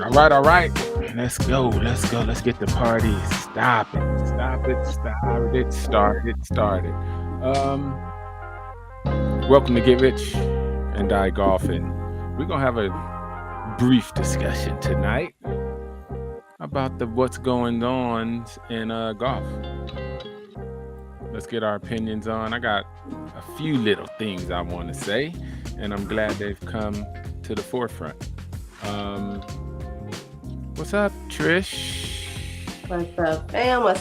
All right. Let's go. Let's get the party started. Welcome to Get Rich and Die Golfing. We're gonna have a brief discussion tonight about what's going on in golf. Let's get our opinions on. I got a few little things I want to say, and I'm glad they've come to the forefront. What's up, Trish? What's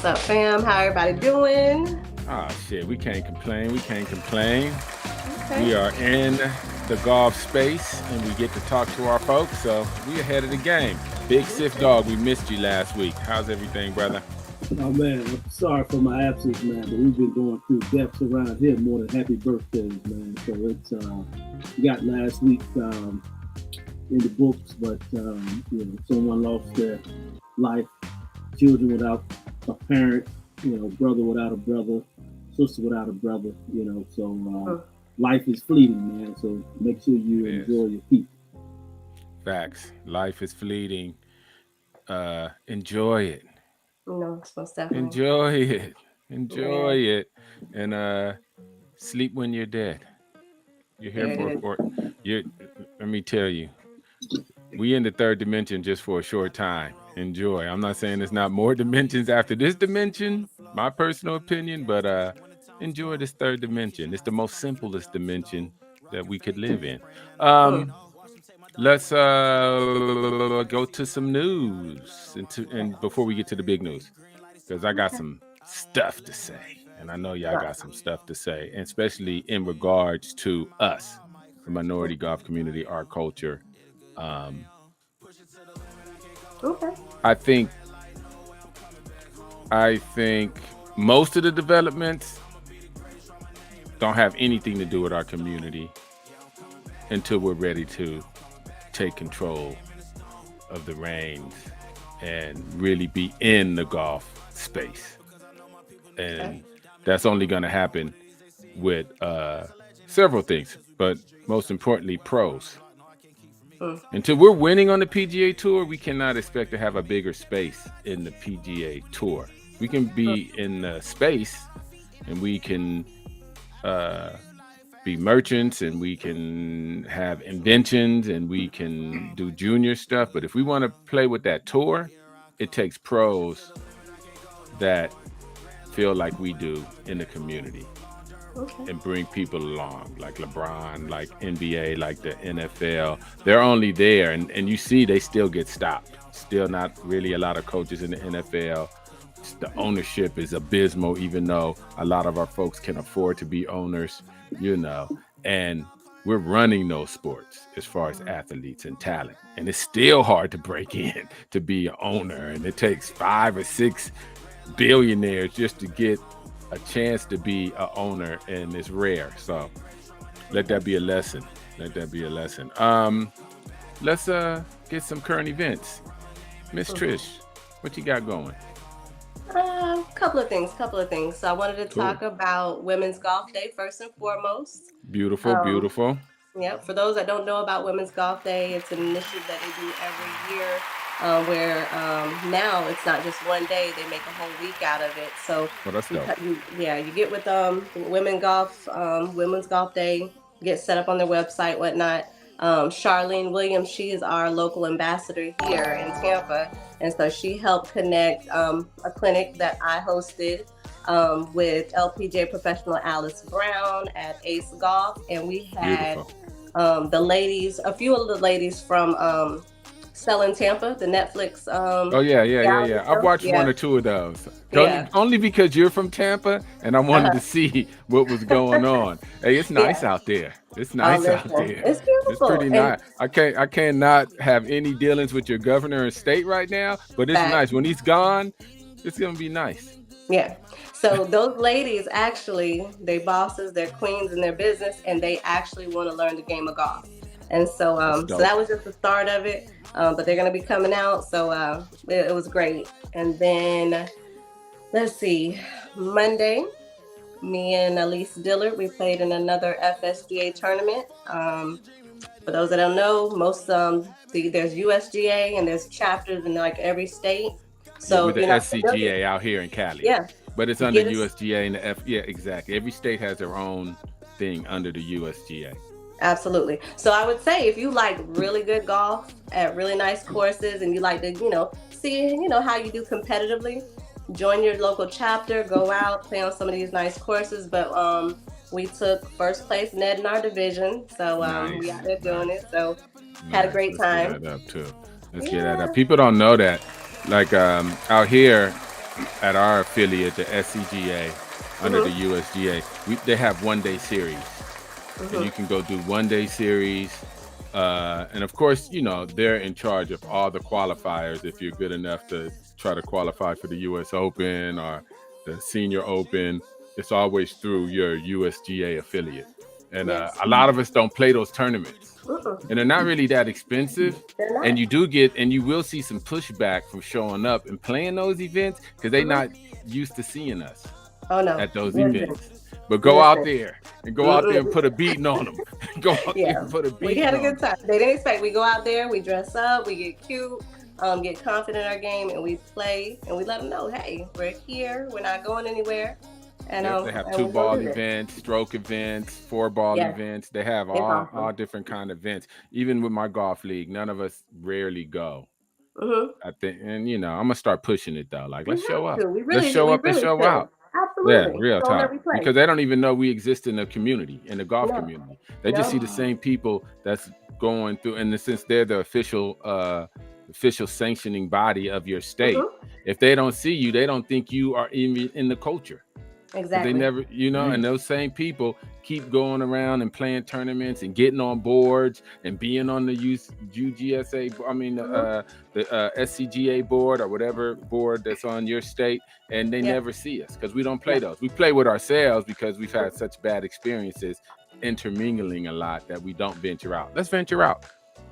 up, fam? How everybody doing? Oh, shit. We can't complain. Okay. We are in the golf space, and we get to talk to our folks, so we ahead of the game. Big Sif Dog, we missed you last week. How's everything, brother? Oh, man, I'm sorry for my absence, man, but we've been going through deaths around here more than happy birthdays, man. So it's, we got last week in the books, but, someone lost their life, children without a parent, brother without a brother, sister without a brother, so life is fleeting, man. So make sure you enjoy your people. Facts. Life is fleeting. Enjoy it. No, it's most definitely. Enjoy it. And sleep when you're dead. You're here let me tell you, we in the third dimension just for a short time. Enjoy. I'm not saying there's not more dimensions after this dimension, my personal opinion, but enjoy this third dimension. It's the most simplest dimension that we could live in. Let's go to some news and before we get to the big news, because I got some stuff to say, and I know y'all got some stuff to say, and especially in regards to us, the minority golf community, our culture. I think most of the developments don't have anything to do with our community until we're ready to take control of the reins and really be in the golf space. And that's only going to happen with several things, but most importantly, pros. Until we're winning on the PGA Tour, we cannot expect to have a bigger space in the PGA Tour. We can be in the space, and we can be merchants, and we can have inventions, and we can do junior stuff. But if we want to play with that tour, it takes pros that feel like we do in the community. And bring people along, like LeBron, like NBA, like the NFL. They're only there, and you see they still get stopped. Still not really a lot of coaches in the NFL. The ownership is abysmal, even though a lot of our folks can afford to be owners, and we're running those sports as far as athletes and talent. And it's still hard to break in to be an owner, and it takes 5 or 6 billionaires just to get a chance to be an owner, and it's rare. So let that be a lesson. Let's get some current events. Miss Trish, what you got going? Couple of things. So I wanted to talk about Women's Golf Day first and foremost. Beautiful. Yeah, for those that don't know about Women's Golf Day, it's an initiative that they do every year. Where now it's not just one day, they make a whole week out of it. So that's dope. You get with Women's Golf Day, get set up on their website, whatnot. Charlene Williams, she is our local ambassador here in Tampa, and so she helped connect a clinic that I hosted with LPGA professional Alice Brown at Ace Golf, and we had the ladies, a few of the ladies from Selling Tampa, the Netflix. Yeah. I've watched 1 or 2 of those. Only because you're from Tampa, and I wanted to see what was going on. Hey, it's nice out there. It's beautiful. It's pretty nice. I cannot have any dealings with your governor and state right now, but it's nice. When he's gone, it's gonna be nice. Yeah. So those ladies actually, they bosses, they're queens in their business, and they actually want to learn the game of golf. And so that was just the start of it. But they're going to be coming out. So it was great. And then, let's see, Monday, me and Elise Dillard, we played in another FSGA tournament. For those that don't know, most there's USGA and there's chapters in like every state. So with the SCGA out here in Cali. Yeah. But it's under USGA and the F. Yeah, exactly. Every state has their own thing under the USGA. Absolutely. So I would say if you like really good golf at really nice courses and you like to, see, how you do competitively, join your local chapter, go out, play on some of these nice courses. But we took first place net in our division. So we out there doing it. So had a great time. Let's get that up too. Let's get that up. People don't know that. Like out here at our affiliate, the SCGA, under the USGA, they have one-day series. And you can go do one-day series. And of course, they're in charge of all the qualifiers if you're good enough to try to qualify for the US Open or the Senior Open. It's always through your USGA affiliate. And a lot of us don't play those tournaments. And they're not really that expensive. And you will see some pushback from showing up and playing those events because they're not used to seeing us at those events. But go out there and put a beating on them. Go out there and put a beating. We had a good time. They didn't expect. We go out there, we dress up, we get cute, get confident in our game, and we play. And we let them know, hey, we're here. We're not going anywhere. And they have 2-ball events, stroke events, 4-ball events. They have all different kind of events. Even with my golf league, none of us rarely go. I think, and I'm gonna start pushing it though. Like, let's show up. Let's show up and show out. Absolutely. Yeah, real time. Because they don't even know we exist in the community, in the golf community. They just see the same people that's going through, and since they're the official sanctioning body of your state, if they don't see you, they don't think you are even in the culture. Exactly. They never, and those same people keep going around and playing tournaments and getting on boards and being on the the SCGA board or whatever board that's on your state, and they never see us because we don't play those. We play with ourselves because we've had such bad experiences intermingling a lot that we don't venture out. Let's venture out.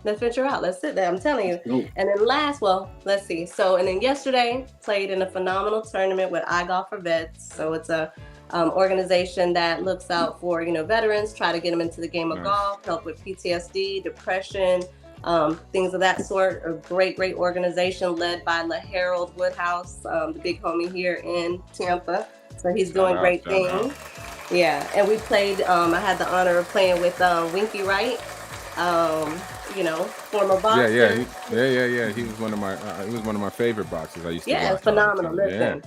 Let's venture out. Let's sit there. I'm telling you. And then let's see. So, and then yesterday played in a phenomenal tournament with iGolf for Vets. So it's a organization that looks out for, veterans, try to get them into the game of golf, help with PTSD, depression, things of that sort. A great organization led by Harold Woodhouse, the big homie here in Tampa. So he's doing great things. Yeah. And we played, I had the honor of playing with Winky Wright. Former boxer. Yeah. He was one of my favorite boxers. I used to watch. Phenomenal. Listen.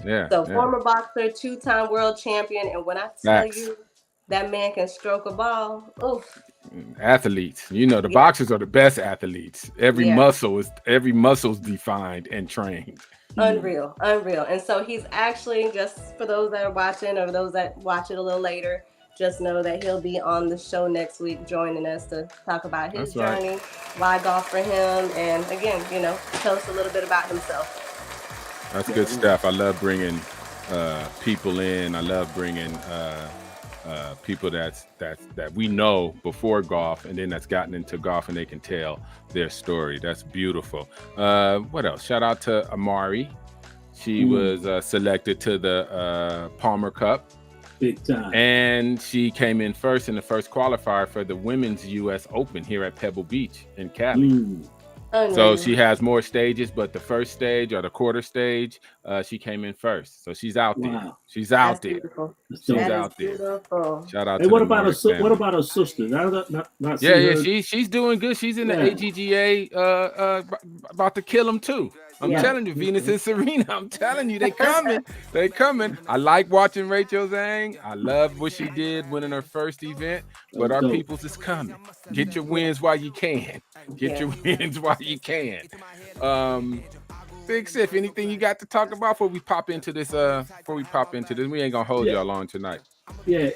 Former boxer, 2-time world champion, and when I tell you that man can stroke a ball, oof. Athletes, the boxers are the best athletes. Every muscle's defined and trained. Unreal. And so he's actually, just for those that are watching or those that watch it a little later, just know that he'll be on the show next week joining us to talk about his journey, why golf for him, and again, tell us a little bit about himself. That's good stuff. I love bringing people in. I love bringing people that we know before golf and then that's gotten into golf and they can tell their story. That's beautiful. What else? Shout out to Amari. She was selected to the Palmer Cup. Big time. And she came in first in the first qualifier for the Women's US Open here at Pebble Beach in Cali. So she has more stages, but the first stage or the quarter stage, she came in first. So she's out there. She's out there. She's out there. Shout out to what about her sister? Not she's doing good. She's in the AGGA about to kill them too. I'm telling you, Venus and Serena. I'm telling you, they coming. They coming. I like watching Rachel Zhang. I love what she did winning her first event. But our peoples is coming. Get your wins while you can. Get your wins while you can. Big Sif, anything you got to talk about before we pop into this? We ain't gonna hold y'all long tonight. Yeah,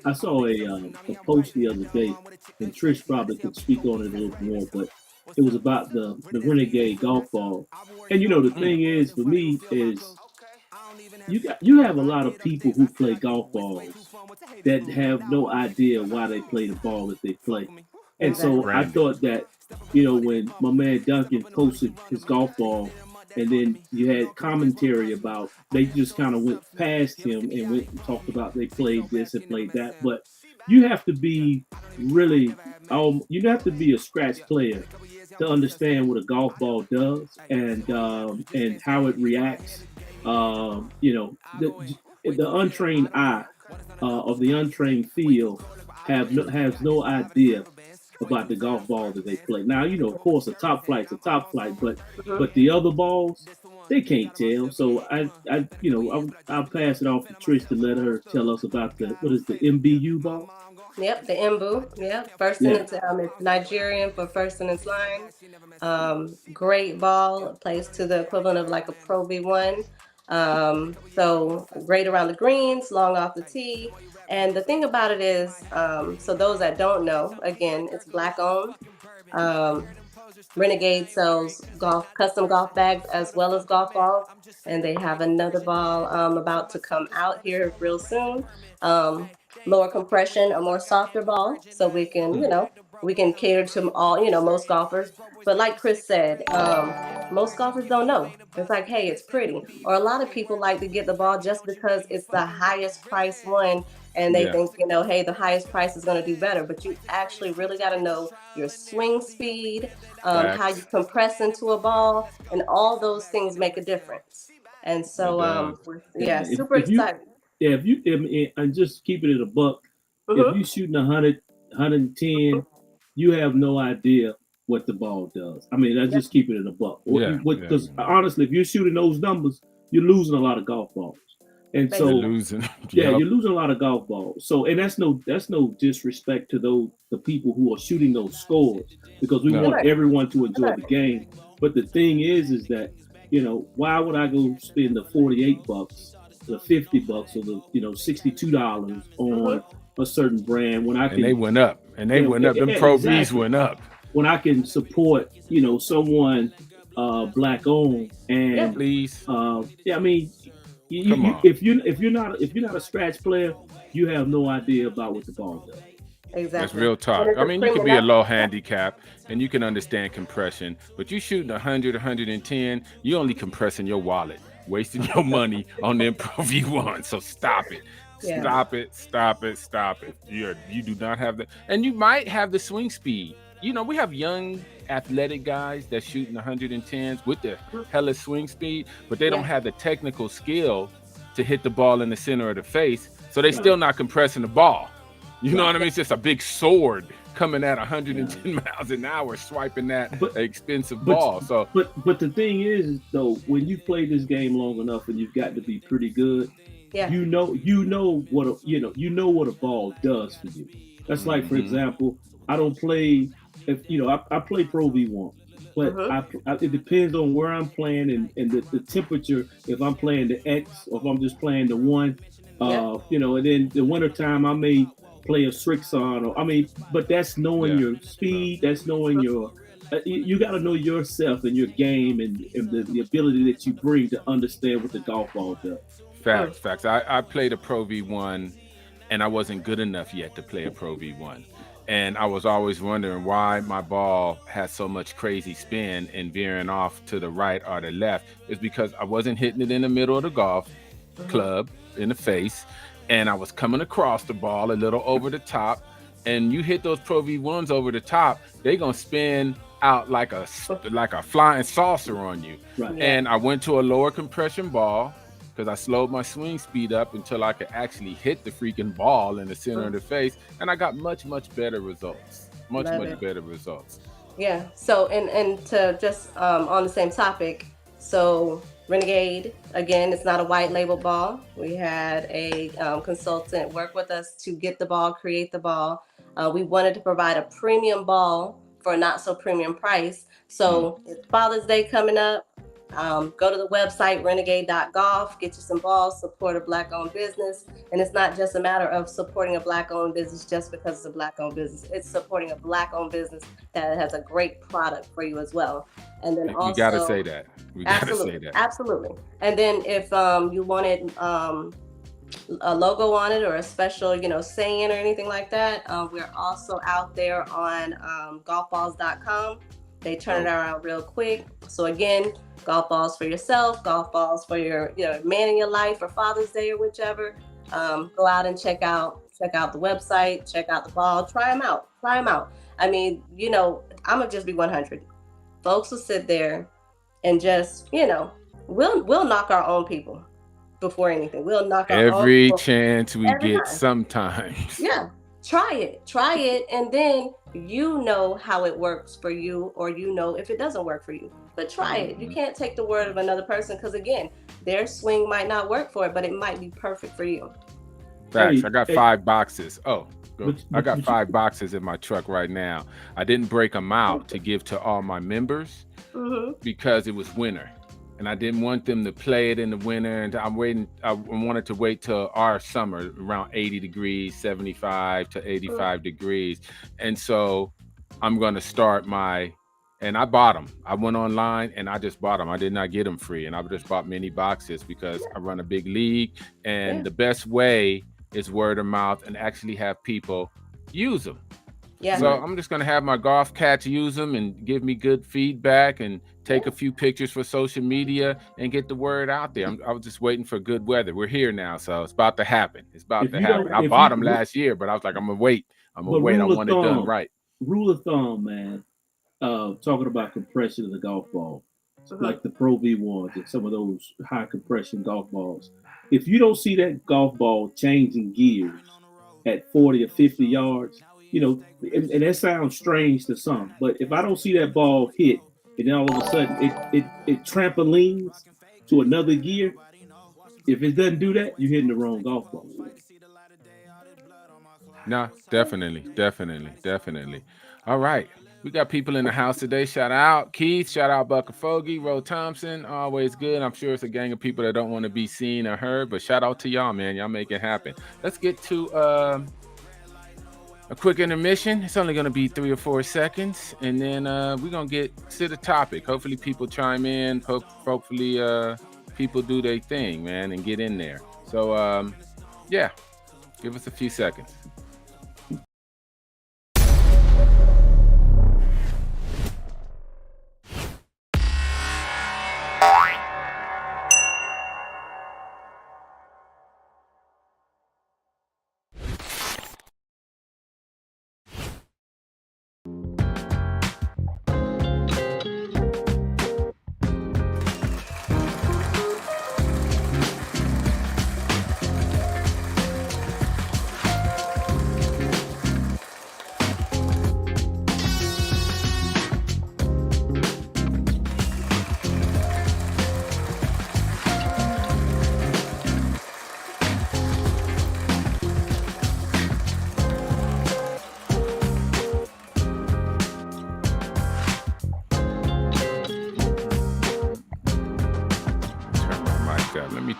I saw a post the other day, and Trish probably could speak on it a little more, but it was about the Renegade golf ball. And the thing is, for me, is you have a lot of people who play golf balls that have no idea why they play the ball that they play. And so I thought that, when my man Duncan posted his golf ball, and then you had commentary about, they just kind of went past him and went and talked about they played this and played that. But you have to be really, you have to be a scratch player to understand what a golf ball does and how it reacts. You know, the untrained eye of the untrained field has no idea about the golf ball that they play. Now, you know, of course, a top flight's a top flight, but the other balls, they can't tell. So I'll pass it off to Trish to let her tell us about what is the MBU ball. Yep, the Mbu. Yep, first Yeah. sentence. It's Nigerian for first sentence line. Great ball, plays to the equivalent of like a Pro V1. So great around the greens, long off the tee. And the thing about it is, so those that don't know, again, it's Black owned. Renegade sells custom golf bags as well as golf balls, and they have another ball about to come out here real soon. Lower compression, a more softer ball, so we can cater to all most golfers. But like Chris said, most golfers don't know. It's like, hey, it's pretty, or a lot of people like to get the ball just because it's the highest price one, and they think, hey, the highest price is going to do better. But you actually really got to know your swing speed, how you compress into a ball, and all those things make a difference. And so, super excited. And just keeping it a buck, if you shooting 100, 110, you have no idea what the ball does. I mean, that's just keeping it a buck. Because honestly, if you're shooting those numbers, you're losing a lot of golf balls. And so you're losing. You're losing a lot of golf balls. So, and that's no disrespect to the people who are shooting those scores, because we want everyone to enjoy the game. But the thing is that, why would I go spend the $48, the $50, or the $62 on a certain brand when I can? And they went up, and they went up. Them Pro Vs went up. When I can support, someone Black owned, and please, I mean. If you're not a scratch player, you have no idea about what the ball does. Exactly. That's real talk. I mean, you can be a low handicap and you can understand compression, but you shooting 100, 110, you only compressing your wallet, wasting your money on the Pro V1. So stop it. Yeah. Stop it. You do not have the, and you might have the swing speed. We have young athletic guys that shooting 110s with the hella swing speed, but they don't have the technical skill to hit the ball in the center of the face, so they still not compressing the ball. You know what I mean? It's just a big sword coming at 110 miles an hour, swiping that expensive ball. So, but the thing is, though, when you play this game long enough and you've got to be pretty good, you know what a ball does for you. That's like, for example, I don't play. I play Pro V1, but it depends on where I'm playing and the temperature. If I'm playing the X or if I'm just playing the 1, and then the wintertime I may play a Strixon, but that's knowing your speed. That's knowing your. You got to know yourself and your game and the ability that you bring to understand what the golf ball does. Facts. I played a Pro V1, and I wasn't good enough yet to play a Pro V1. And I was always wondering why my ball had so much crazy spin and veering off to the right or the left. It's because I wasn't hitting it in the middle of the golf club in the face, and I was coming across the ball a little over the top. And you hit those Pro V1s over the top, they gonna spin out like a flying saucer on you. Right. And I went to a lower compression ball, because I slowed my swing speed up until I could actually hit the freaking ball in the center of the face, and I got much better results. Much better results. Yeah. So and to just on the same topic, so Renegade, again, it's not a white label ball. We had a consultant work with us to get the ball, create the ball. We wanted to provide a premium ball for a not so premium price. So it's Father's Day coming up. Go to the website, renegade.golf, get you some balls, support a Black-owned business. And it's not just a matter of supporting a Black-owned business just because it's a Black-owned business. It's supporting a Black-owned business that has a great product for you as well. And then also, we got to say that. Absolutely. And then if you wanted a logo on it or a special, saying or anything like that, we're also out there on golfballs.com. They turn it around real quick. So again, golf balls for yourself, golf balls for your man in your life for Father's Day or whichever. Go out and check out the website, check out the ball, try them out. I mean, I'm gonna just be 100. folks will sit there and just, we'll knock our own people before anything. We'll knock our own Every people chance we every get time. sometimes. Yeah. Try it, and then you know how it works for you, or if it doesn't work for you. But try it. You can't take the word of another person, because again, their swing might not work for it, but it might be perfect for you. Facts. Hey, I got hey, 5 boxes. Oh, I got but 5 boxes in my truck right now. I didn't break them out to give to all my members because it was winter, and I didn't want them to play it in the winter. And I wanted to wait till our summer, around 80 degrees, 75 to 85 degrees. And so I'm going to start and I bought them. I went online and I just bought them. I did not get them free. And I just bought many boxes because I run a big league. And the best way is word of mouth, and actually have people use them. Yeah. So I'm just going to have my golf cats use them and give me good feedback and take a few pictures for social media and get the word out there. I was just waiting for good weather. We're here now, so it's about to happen. It's about to happen. I bought them last year, but I was like, I'm going to wait. I want it done right. Rule of thumb, man, talking about compression of the golf ball, like the Pro V1s and some of those high compression golf balls. If you don't see that golf ball changing gears at 40 or 50 yards, and that sounds strange to some, but if I don't see that ball hit and then all of a sudden it trampolines to another gear, if it doesn't do that, you're hitting the wrong golf ball. No, definitely. All right. We got people in the house today. Shout out Keith. Shout out Bucker Fogie, Ro Thompson. Always good. I'm sure it's a gang of people that don't want to be seen or heard, but shout out to y'all, man. Y'all make it happen. Let's get to a quick intermission. It's only going to be 3 or 4 seconds, and then we're going to get to the topic. Hopefully people chime in. Hopefully people do their thing, man, and get in there. So, yeah, give us a few seconds.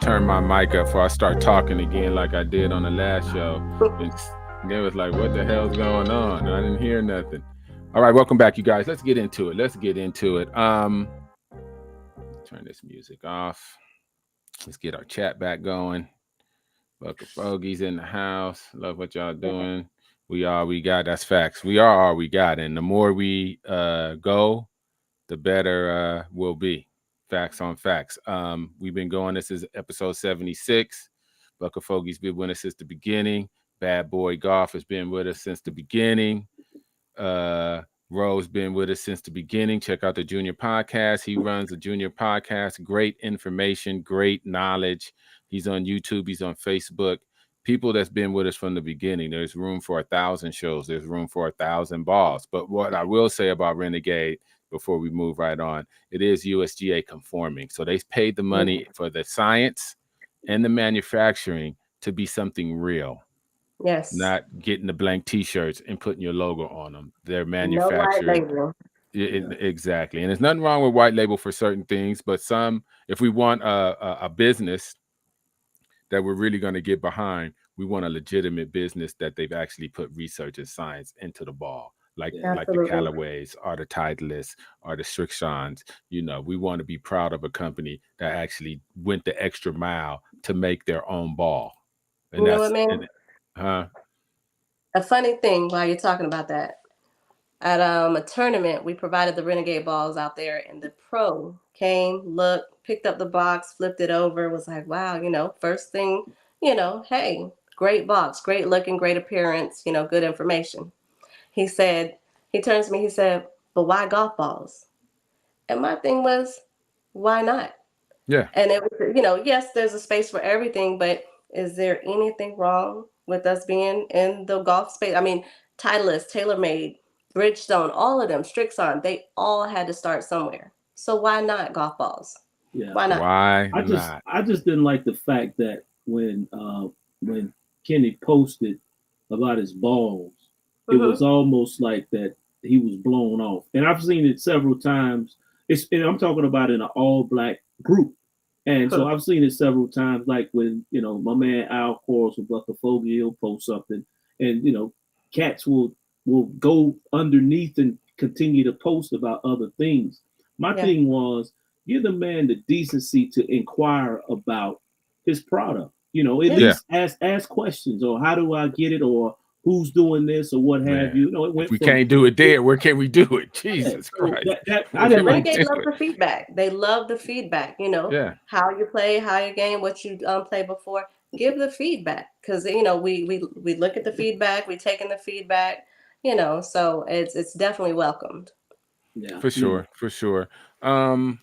Turn my mic up before I start talking again like I did on the last show. And they was like, what the hell's going on? I didn't hear nothing. All right, welcome back, you guys. Let's get into it. Turn this music off. Let's get our chat back going. Bucker Fogie's in the house. Love what y'all doing. We are all we got. That's facts. We are all we got. And the more we go, the better we'll be. Facts on facts. We've been going. This is episode 76. Bucker Fogie's been with us since the beginning. Bad Boy Golf has been with us since the beginning. Ro's been with us since the beginning. Check out the Junior Podcast. He runs the Junior Podcast. Great information, great knowledge. He's on YouTube. He's on Facebook. People that's been with us from the beginning. There's room for 1,000 shows. There's room for 1,000 balls. But what I will say about Renegade, before we move right on, it is USGA conforming. So they paid the money for the science and the manufacturing to be something real. Yes. Not getting the blank T-shirts and putting your logo on them. They're manufactured. No white label. Exactly. And there's nothing wrong with white label for certain things, but if we want a business that we're really going to get behind, we want a legitimate business that they've actually put research and science into the ball. Like the Callaways or the Titleists or the Strixons. We want to be proud of a company that actually went the extra mile to make their own ball. And you know what, man? A funny thing while you're talking about that, at a tournament, we provided the Renegade balls out there, and the pro came, looked, picked up the box, flipped it over, was like, wow, first thing, hey, great box, great looking, great appearance, good information. He turns to me, he said, but why golf balls? And my thing was, why not? Yeah. And it was, yes, there's a space for everything, but is there anything wrong with us being in the golf space? I mean, Titleist, TaylorMade, Bridgestone, all of them, Strixon, they all had to start somewhere. So why not golf balls? Yeah. Why not? Why I just not? I just didn't like the fact that when Kenny posted about his balls, it was Mm-hmm. almost like that he was blown off. And I've seen it several times. And I'm talking about in an all black group. And so I've seen it several times, like when, my man Al Quarles with Bucker Fogey, he'll post something and, cats will go underneath and continue to post about other things. My Yeah. thing was give the man the decency to inquire about his product. At Yeah. Yeah, least ask questions, or how do I get it, or who's doing this, or what have man. you. It If went we from can't do it there, where can we do it? Jesus so Christ. that I Where The didn't can we like Renegade do that. love it? the feedback. They love the feedback. Yeah, How you play, how you game, what you played before. Give the feedback because we look at the feedback, we take in the feedback. So it's definitely welcomed. Yeah, for sure, for sure. What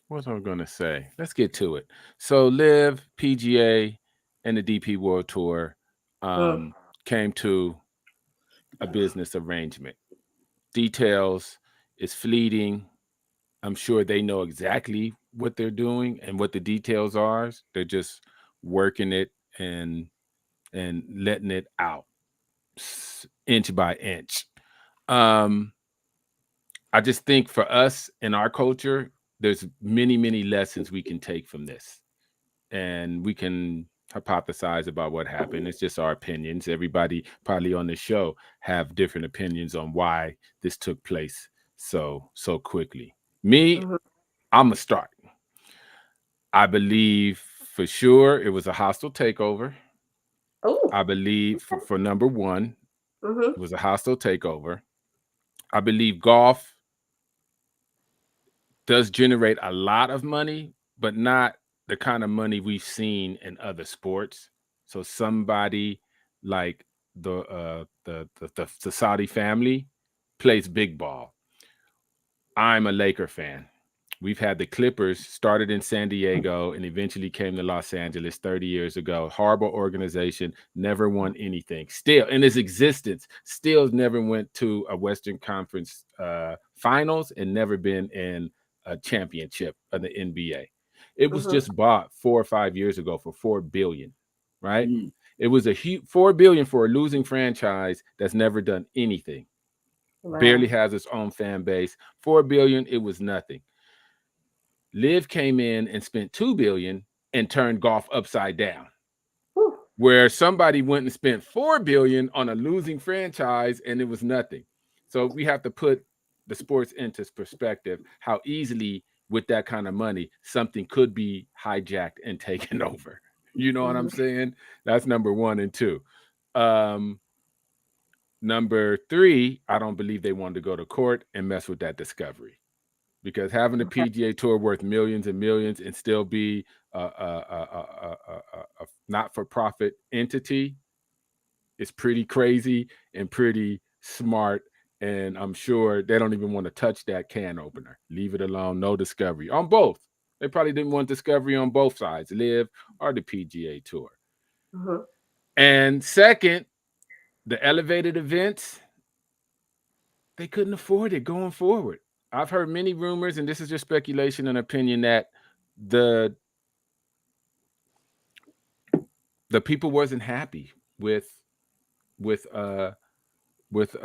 was I gonna say? Let's get to it. So Live, PGA, and the DP World Tour Mm, came to a business arrangement. Details is fleeting. I'm sure they know exactly what they're doing and what the details are. They're just working it and letting it out inch by inch. Um, I just think for us in our culture, there's many, many lessons we can take from this, and we can hypothesize about what happened. It's just our opinions. Everybody probably on the show have different opinions on why this took place so quickly. Me, mhm. I'm gonna start. I believe for sure it was a hostile takeover. Oh. I believe for number one, Mhm. it was a hostile takeover. I believe golf does generate a lot of money, but not the kind of money we've seen in other sports. So somebody like the Saudi family plays big ball. I'm a Laker fan. We've had the Clippers started in San Diego and eventually came to Los Angeles 30 years ago. Horrible organization, never won anything. Still, in its existence, still never went to a Western Conference finals and never been in a championship of the NBA. It was Mhm. just bought 4 or 5 years ago for $4 billion, right? mm, It was a huge $4 billion for a losing franchise that's never done anything. Barely Wow. has its own fan base. $4 billion, it was nothing. Liv came in and spent $2 billion and turned golf upside down. Whew. Where somebody went and spent $4 billion on a losing franchise and it was nothing. So we have to put the sports into perspective. How easily with that kind of money something could be hijacked and taken over. You know what I'm Mhm. saying? That's number one and two. Um, Number three, I don't believe they wanted to go to court and mess with that discovery, because having the Okay. PGA Tour worth millions and millions and still be a not-for-profit entity is pretty crazy and pretty smart. And I'm sure they don't even want to touch that can opener. Leave it alone. No discovery on both. They probably didn't want discovery on both sides, Live or the PGA Tour. Mhm. And second, the elevated events, they couldn't afford it going forward. I've heard many rumors, and this is just speculation and opinion, that the the people wasn't happy with with uh with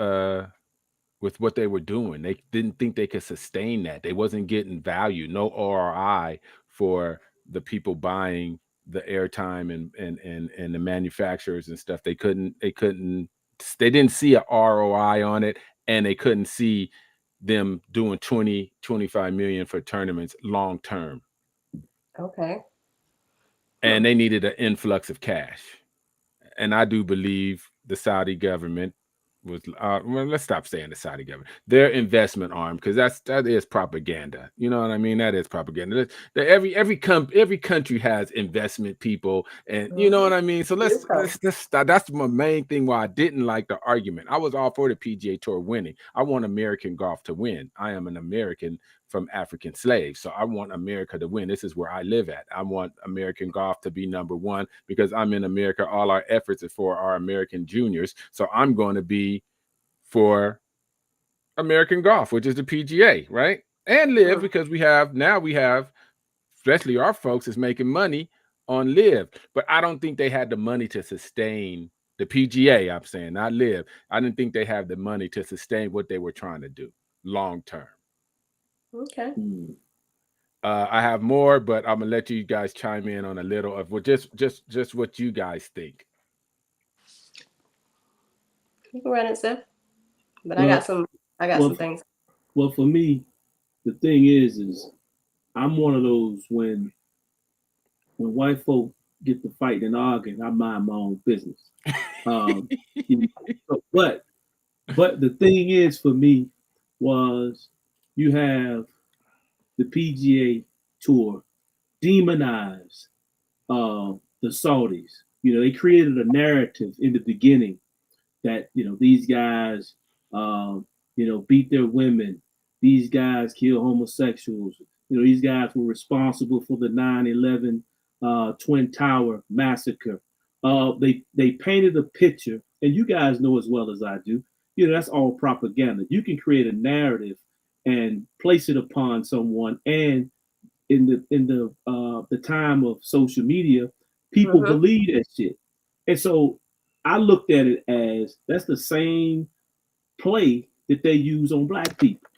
what they were doing. They didn't think they could sustain that. They wasn't getting value, no ROI for the people buying the airtime and the manufacturers and stuff. They didn't see a ROI on it, and they couldn't see them doing 20-25 million for tournaments long term. Okay. Hmm. And they needed an influx of cash. And I do believe the Saudi government was well, let's stop saying the Saudi government, their investment arm, because that is propaganda. You know what I mean? That is propaganda. Every country has investment people, and you know Mhm. what I mean. So Newco. let's stop. That's my main thing why I didn't like the argument. I was all for the PGA Tour winning. I want American golf to win. I am an American from African slaves. So I want America to win. This is where I live at. I want American golf to be number one because I'm in America. All our efforts are for our American juniors. So I'm going to be for American golf, which is the PGA, right? And LIV, because we have, especially our folks is making money on LIV. But I don't think they had the money to sustain the PGA, I'm saying, not LIV. I didn't think they have the money to sustain what they were trying to do long term. Okay. I have more, but I'm gonna let you guys chime in on a little of what just what you guys think. You can run it, Seth. But I got some things. Well, for me, the thing is I'm one of those when white folk get to fight and arguing, I mind my own business. But the thing is for me was you have the PGA Tour demonize the Saudis. You know, they created a narrative in the beginning that, you know, these guys, beat their women. These guys kill homosexuals. You know, these guys were responsible for the 9/11 Twin Tower massacre. They painted a picture, and you guys know as well as I do, you know, that's all propaganda. You can create a narrative and place it upon someone, and in the time of social media, people believe that shit. And so I looked at it as that's the same play that they use on black people.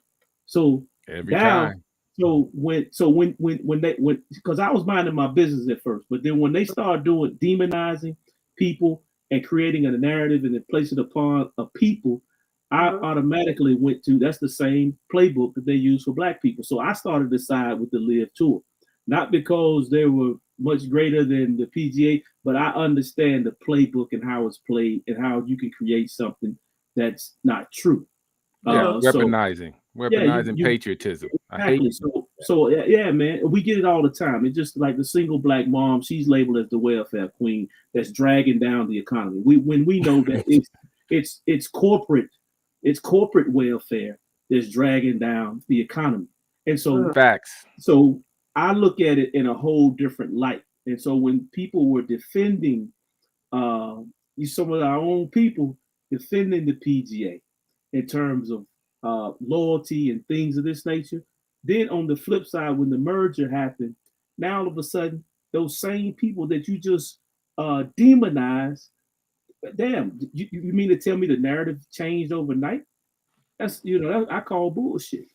So every time. Because I was minding my business at first, but then when they started doing demonizing people and creating a narrative and then place it upon a people, I automatically went to that's the same playbook that they use for black people. So I started to side with the LIV Tour, not because they were much greater than the PGA, but I understand the playbook and how it's played and how you can create something that's not true. Weaponizing patriotism. Exactly. I hate it. Man, we get it all the time. It's just like the single black mom, she's labeled as the welfare queen that's dragging down the economy. When we know that it's corporate welfare that's dragging down the economy. And so facts. So I look at it in a whole different light. And so when people were defending some of our own people defending the PGA in terms of loyalty and things of this nature, then on the flip side, when the merger happened, now all of a sudden, those same people that you just demonized, damn, you mean to tell me the narrative changed overnight? That's, I call bullshit.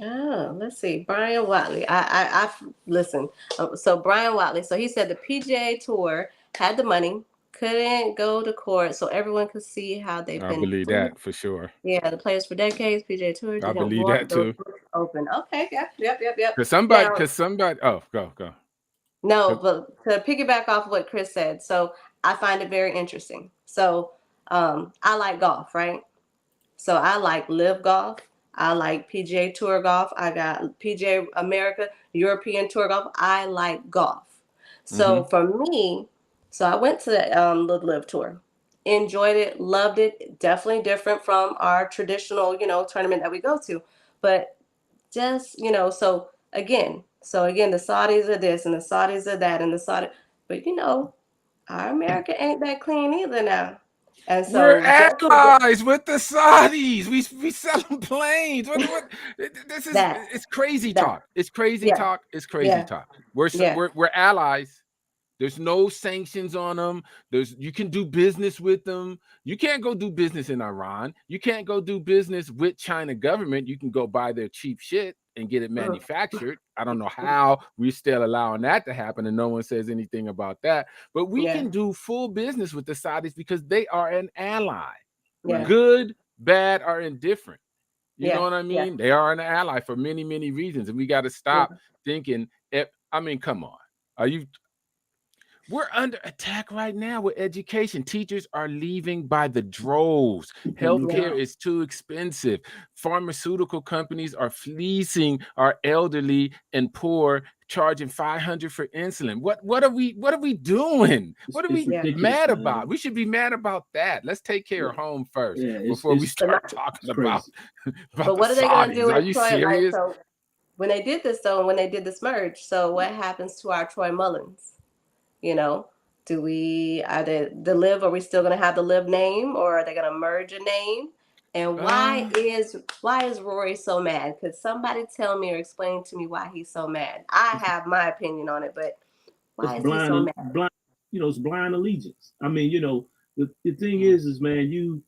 Oh, let's see. Brian Watley. I listen. So Brian Watley. So he said the PGA Tour had the money, couldn't go to court, so everyone could see how they've been. I believe that for sure. Yeah, the players for decades. PGA Tour didn't believe that too. Open. Okay. Yep. Because somebody. Oh, go. No, but to piggyback off what Chris said, so I find it very interesting. So I like golf, right? So I like LIV Golf. I like PGA Tour golf. I got PGA America, European Tour golf. I like golf. So for me, so I went to the LIV Tour, enjoyed it, loved it. Definitely different from our traditional, tournament that we go to. But just, so again, the Saudis are this and the Saudis are that and the Saudi, but our America ain't that clean either now. And so we're allies with the Saudis. We sell them planes. What this is it's crazy talk. It's crazy talk. It's crazy talk. We're allies. There's no sanctions on them. You can do business with them. You can't go do business in Iran. You can't go do business with China government. You can go buy their cheap shit and get it manufactured. I don't know how we're still allowing that to happen and no one says anything about that. But we can do full business with the Saudis because they are an ally. Yeah. Good, bad, or indifferent. You know what I mean? They are an ally for many, many reasons. And we got to stop thinking, come on. We're under attack right now with education. Teachers are leaving by the droves. Healthcare is too expensive. Pharmaceutical companies are fleecing our elderly and poor, charging $500 for insulin. What are we doing? What are we mad about? We should be mad about that. Let's take care of home first before we start talking about but what the are they going to do? Are you serious? So when they did this, when they did this merge, so what happens to our Troy Mullins? You know, are the Liv? Are we still going to have the Liv name, or are they going to merge a name? And why is Rory so mad? Could somebody tell me or explain to me why he's so mad? I have my opinion on it, but why is he so mad? It's blind allegiance. I mean, the thing is, man, you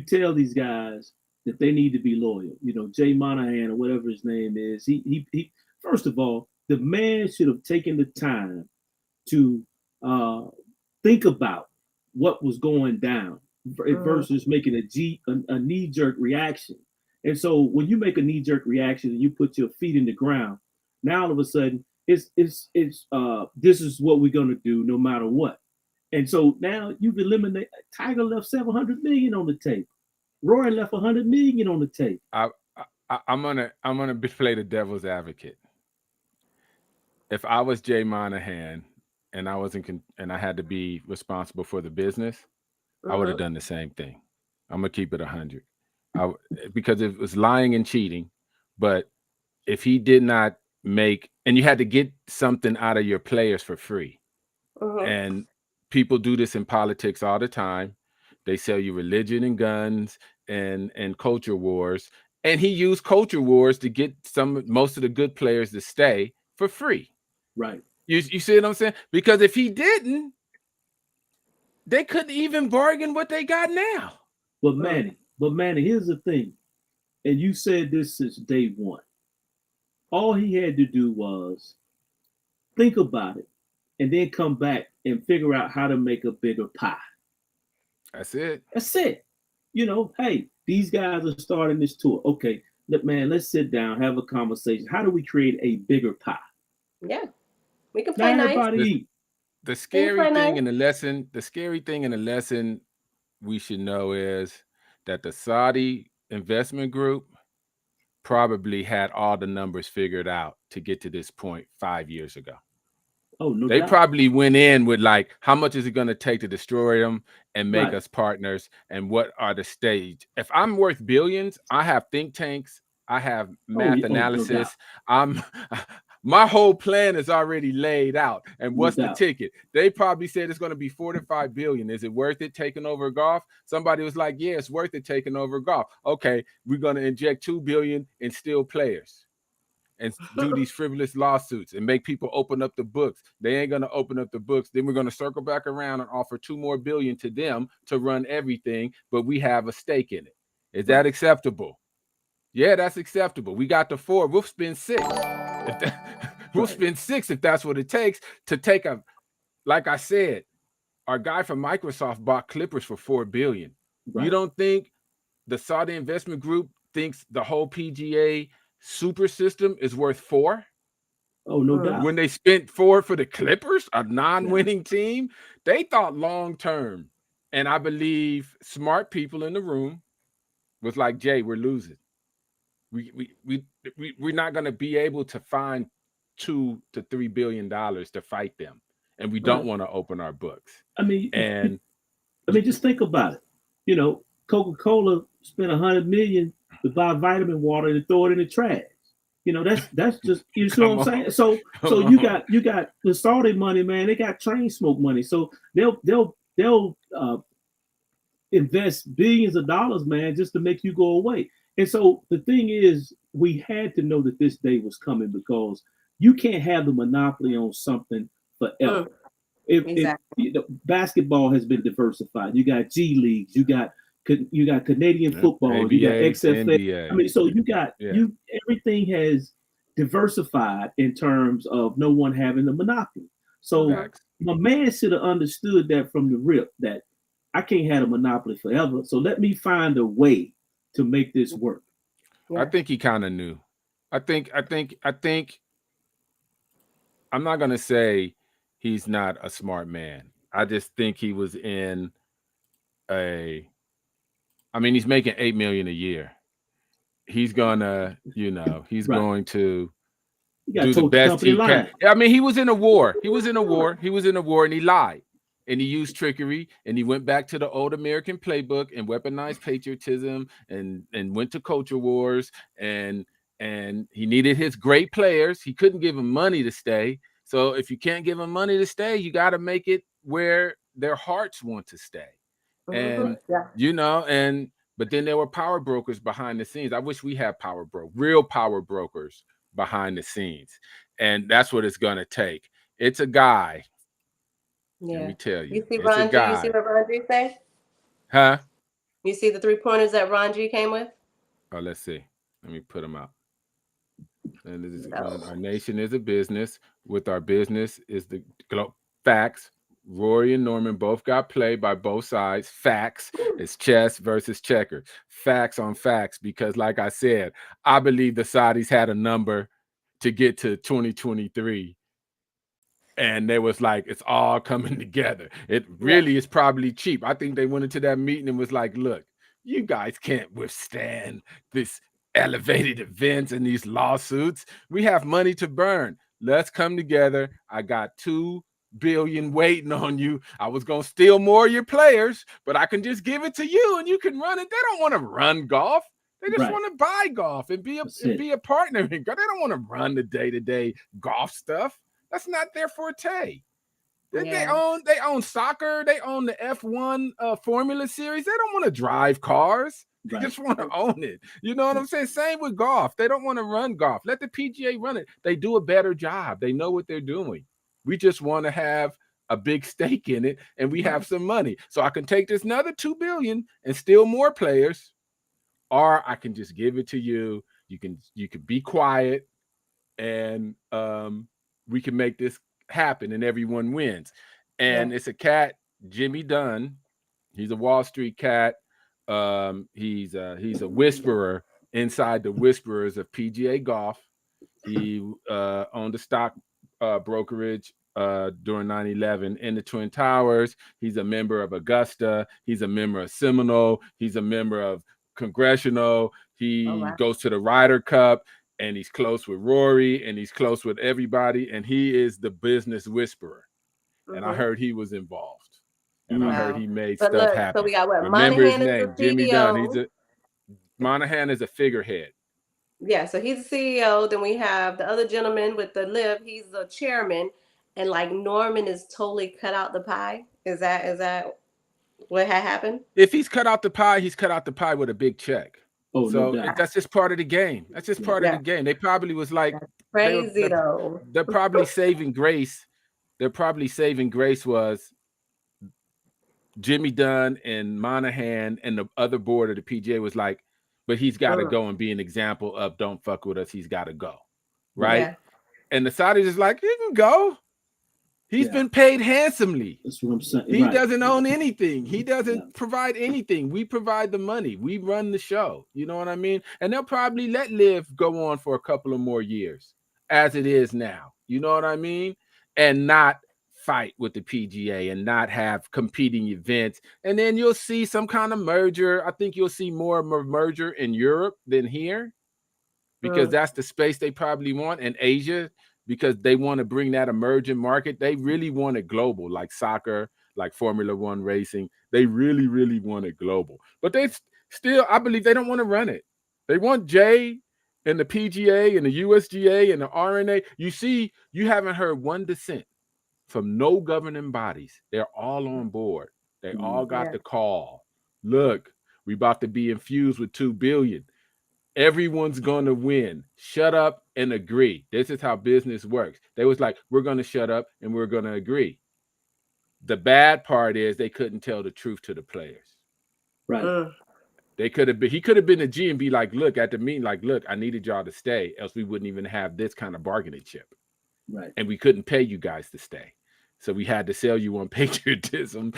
tell these guys that they need to be loyal. Jay Monahan or whatever his name is. He first of all, the man should have taken the time to think about what was going down versus making a knee-jerk reaction. And so when you make a knee-jerk reaction and you put your feet in the ground, now all of a sudden it's this is what we're going to do no matter what. And so now you've eliminated. Tiger left $700 million on the table. Rory left $100 million on the table. I'm gonna play the devil's advocate. If I was Jay Monahan and I had to be responsible for the business, I would have done the same thing. I'm gonna keep it 100, because it was lying and cheating. But if he did not make, and you had to get something out of your players for free, and people do this in politics all the time. They sell you religion and guns and culture wars, and he used culture wars to get most of the good players to stay for free. Right. You see what I'm saying? Because if he didn't, they couldn't even bargain what they got now. But Manny, here's the thing. And you said this since day one. All he had to do was think about it and then come back and figure out how to make a bigger pie. That's it. Hey, these guys are starting this tour. Okay, let's sit down, have a conversation. How do we create a bigger pie? Yeah. We can play nice. The scary thing and the lesson we should know is that the Saudi investment group probably had all the numbers figured out to get to this point 5 years ago. Oh, no They doubt. probably went in with how much is it going to take to destroy them and make us partners, and what are the stage? If I'm worth billions, I have think tanks, I have math analysis. My whole plan is already laid out. And what's the ticket? They probably said it's going to be $4 to $5 billion. Is it worth it taking over golf? Somebody was like, yeah, it's worth it taking over golf. Okay, we're going to inject $2 billion and steal players and do these frivolous lawsuits and make people open up the books. They ain't going to open up the books. Then we're going to circle back around and offer $2 more billion to them to run everything, but we have a stake in it. Is that acceptable? Yeah, that's acceptable. We got the 4. We'll spend 6. We'll spend 6 if that's what it takes to take like I said, our guy from Microsoft bought Clippers for $4 billion. You don't think the Saudi investment group thinks the whole PGA super system is worth 4? Oh, no doubt. When they spent 4 for the Clippers, a non-winning team, they thought long term. And I believe smart people in the room was like, Jay, we're losing. We're not going to be able to find $2 to $3 billion to fight them, and we don't want to open our books. Just think about it. Coca-Cola spent $100 million to buy vitamin water and throw it in the trash. That's just you know what I'm saying. So you got the Saudi money, man. They got train smoke money, so they'll invest billions of dollars, man, just to make you go away. And so the thing is, we had to know that this day was coming, because you can't have the monopoly on something forever. Basketball has been diversified. You got G leagues, you got Canadian football, ABA, you got XFL. NBA. So you got everything has diversified in terms of no one having the monopoly. So my man should have understood that from the rip, that I can't have a monopoly forever. So let me find a way to make this work. I think he kind of knew. I think I'm not going to say he's not a smart man. I just think he was in a. I mean, he's making $8 million a year. He's gonna, he's Right. going to You got to do the tote the best company he can. line. I mean, he was in a war. He was in a war, and he lied. And he used trickery, and he went back to the old American playbook and weaponized patriotism and went to culture wars. And he needed his great players. He couldn't give them money to stay. So if you can't give them money to stay, you got to make it where their hearts want to stay. And but then there were power brokers behind the scenes. I wish we had real power brokers behind the scenes. And that's what it's going to take. It's a guy. Yeah. Let me tell you. You see It's a Ron G? guy. You see what Ron G say? Huh? You see the 3 pointers that Ron G came with? Oh, let's see. Let me put them out. And this is, our nation is a business. With our business is the facts. Rory and Norman both got played by both sides. Facts. It's chess versus checkers. Facts on facts. Because like I said, I believe the Saudis had a number to get to 2023. And they was like, it's all coming together. It really is probably cheap. I think they went into that meeting and was like, look, you guys can't withstand this elevated events and these lawsuits. We have money to burn. Let's come together. I got $2 billion waiting on you. I was going to steal more of your players, but I can just give it to you and you can run it. They don't want to run golf. They just want to buy golf and be a partner in golf. They don't want to run the day-to-day golf stuff. That's not their forte. They own soccer. They own the F1 Formula Series. They don't want to drive cars. They just want to own it. You know what I'm saying? Same with golf. They don't want to run golf. Let the PGA run it. They do a better job. They know what they're doing. We just want to have a big stake in it, and we have some money. So I can take this another $2 billion and steal more players, or I can just give it to you. You can be quiet, and we can make this happen and everyone wins. And it's a cat, Jimmy Dunn. He's a Wall Street cat. He's a whisperer inside the whisperers of PGA golf. He owned a stock brokerage during 9/11 in the Twin Towers. He's a member of Augusta. He's a member of Seminole. He's a member of Congressional. He goes to the Ryder Cup. And he's close with Rory, and he's close with everybody, and he is the business whisperer. And I heard he was involved, and I heard he made stuff happen. So we got what? Remember Monahan his name, is the Jimmy CEO. Dunn. Monahan is a figurehead. Yeah, so he's the CEO. Then we have the other gentleman with the LIV. He's the chairman, and like Norman is totally cut out the pie. Is that what had happened? If he's cut out the pie, he's cut out the pie with a big check. Oh, so no doubt. That's just part of the game. That's just part of the game. They probably was like, that's crazy though. They're probably saving grace. They're probably saving grace was Jimmy Dunn and Monahan and the other board of the PGA was like, but he's got to go and be an example of don't fuck with us. He's got to go. Right. Yeah. And the Saudis is like, he can go. He's been paid handsomely. That's what I'm saying. He doesn't own anything. He doesn't provide anything. We provide the money. We run the show. You know what I mean? And they'll probably let LIV go on for a couple of more years as it is now. You know what I mean? And not fight with the PGA and not have competing events. And then you'll see some kind of merger. I think you'll see more of a merger in Europe than here because that's the space they probably want, in Asia, because they want to bring that emerging market. They really want it global, like soccer, like Formula One racing. They really, really want it global. But they still, I believe they don't want to run it. They want Jay and the PGA and the USGA and the RNA. You see, you haven't heard one dissent from no governing bodies. They're all on board. They all got the call. Look, we about to be infused with $2 billion. Everyone's going to win. Shut up and agree. This is how business works. They was like, we're going to shut up and we're going to agree. The bad part is they couldn't tell the truth to the players. Right. He could have been a G and be like, look, at the meeting, like, look, I needed y'all to stay, else we wouldn't even have this kind of bargaining chip. Right. And we couldn't pay you guys to stay. So we had to sell you on patriotism,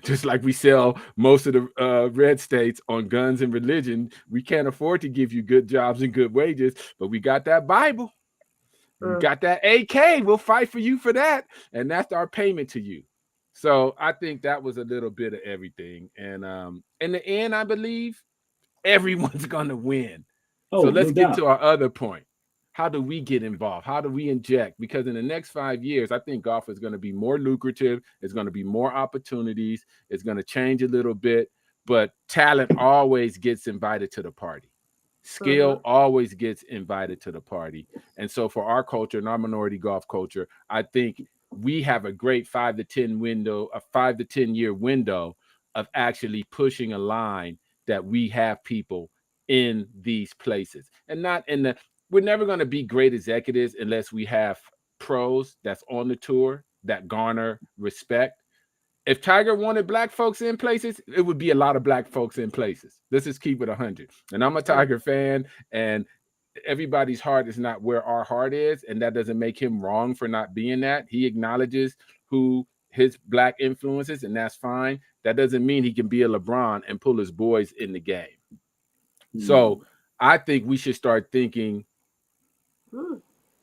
just like we sell most of the red states on guns and religion. We can't afford to give you good jobs and good wages, but we got that Bible. You got that AK, we'll fight for you for that. And that's our payment to you. So I think that was a little bit of everything. And in the end, I believe everyone's going to win. So Oh, let's no get doubt. to our other point. How do we get involved? How do we inject? Because in the next 5 years, I think golf is going to be more lucrative. It's going to be more opportunities. It's going to change a little bit, but talent always gets invited to the party. Skill always gets invited to the party. And so for our culture and our minority golf culture, I think we have a great 5 to 10 window, a 5 to 10 year window of actually pushing a line that we have people in these places and not in the, we're never going to be great executives unless we have pros that's on the tour that garner respect. If Tiger wanted black folks in places, it would be a lot of black folks in places. Let's just keep it 100. And I'm a Tiger fan, and everybody's heart is not where our heart is, and that doesn't make him wrong for not being that. He acknowledges who his black influences, and that's fine. That doesn't mean he can be a LeBron and pull his boys in the game. So I think we should start thinking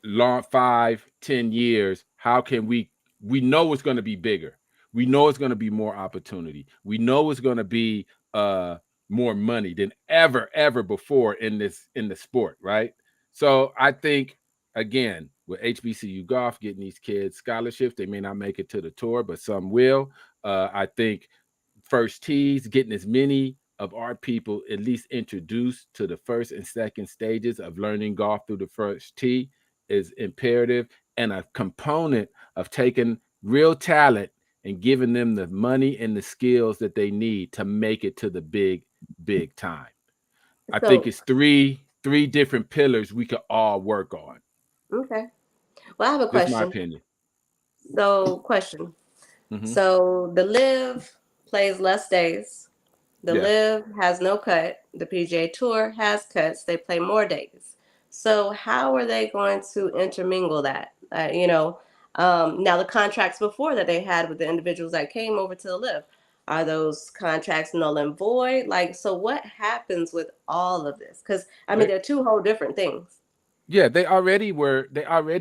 long 5, 10 years. How can we know it's going to be bigger. We know it's going to be more opportunity. We know it's going to be more money than ever before in the sport, right? So I think, again, with HBCU golf getting these kids scholarships, they may not make it to the tour, but some will. I think first tees, getting as many of our people at least introduced to the first and second stages of learning golf through the first tee is imperative, and a component of taking real talent and giving them the money and the skills that they need to make it to the big time. I think it's three different pillars we could all work on. Okay. Well, I have a This is my question. opinion. So, question. So the LIV plays less days. The LIV has no cut. The PGA Tour has cuts. They play more days. So how are they going to intermingle that? Now the contracts before that they had with the individuals that came over to the LIV, are those contracts null and void? Like, so what happens with all of this? Because I mean, they're two whole different things. Yeah, they already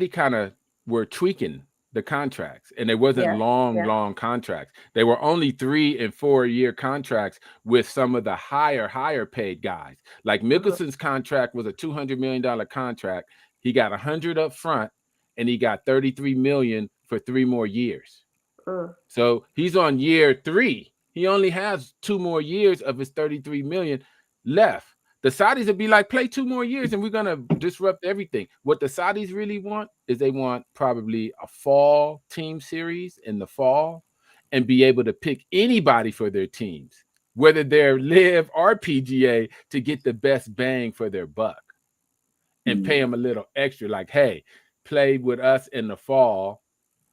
kind of were tweaking the contracts, and it wasn't long contracts. They were only 3 and 4 year contracts with some of the higher paid guys. Like Mickelson's contract was a $200 million contract. He got 100 up front, and he got 33 million for 3 more years. So he's on year 3. He only has 2 more years of his 33 million left. The Saudis would be like, play 2 more years and we're going to disrupt everything. What the Saudis really want is they want probably a fall team series in the fall and be able to pick anybody for their teams, whether they're LIV or PGA, to get the best bang for their buck and pay them a little extra. Like, hey, play with us in the fall.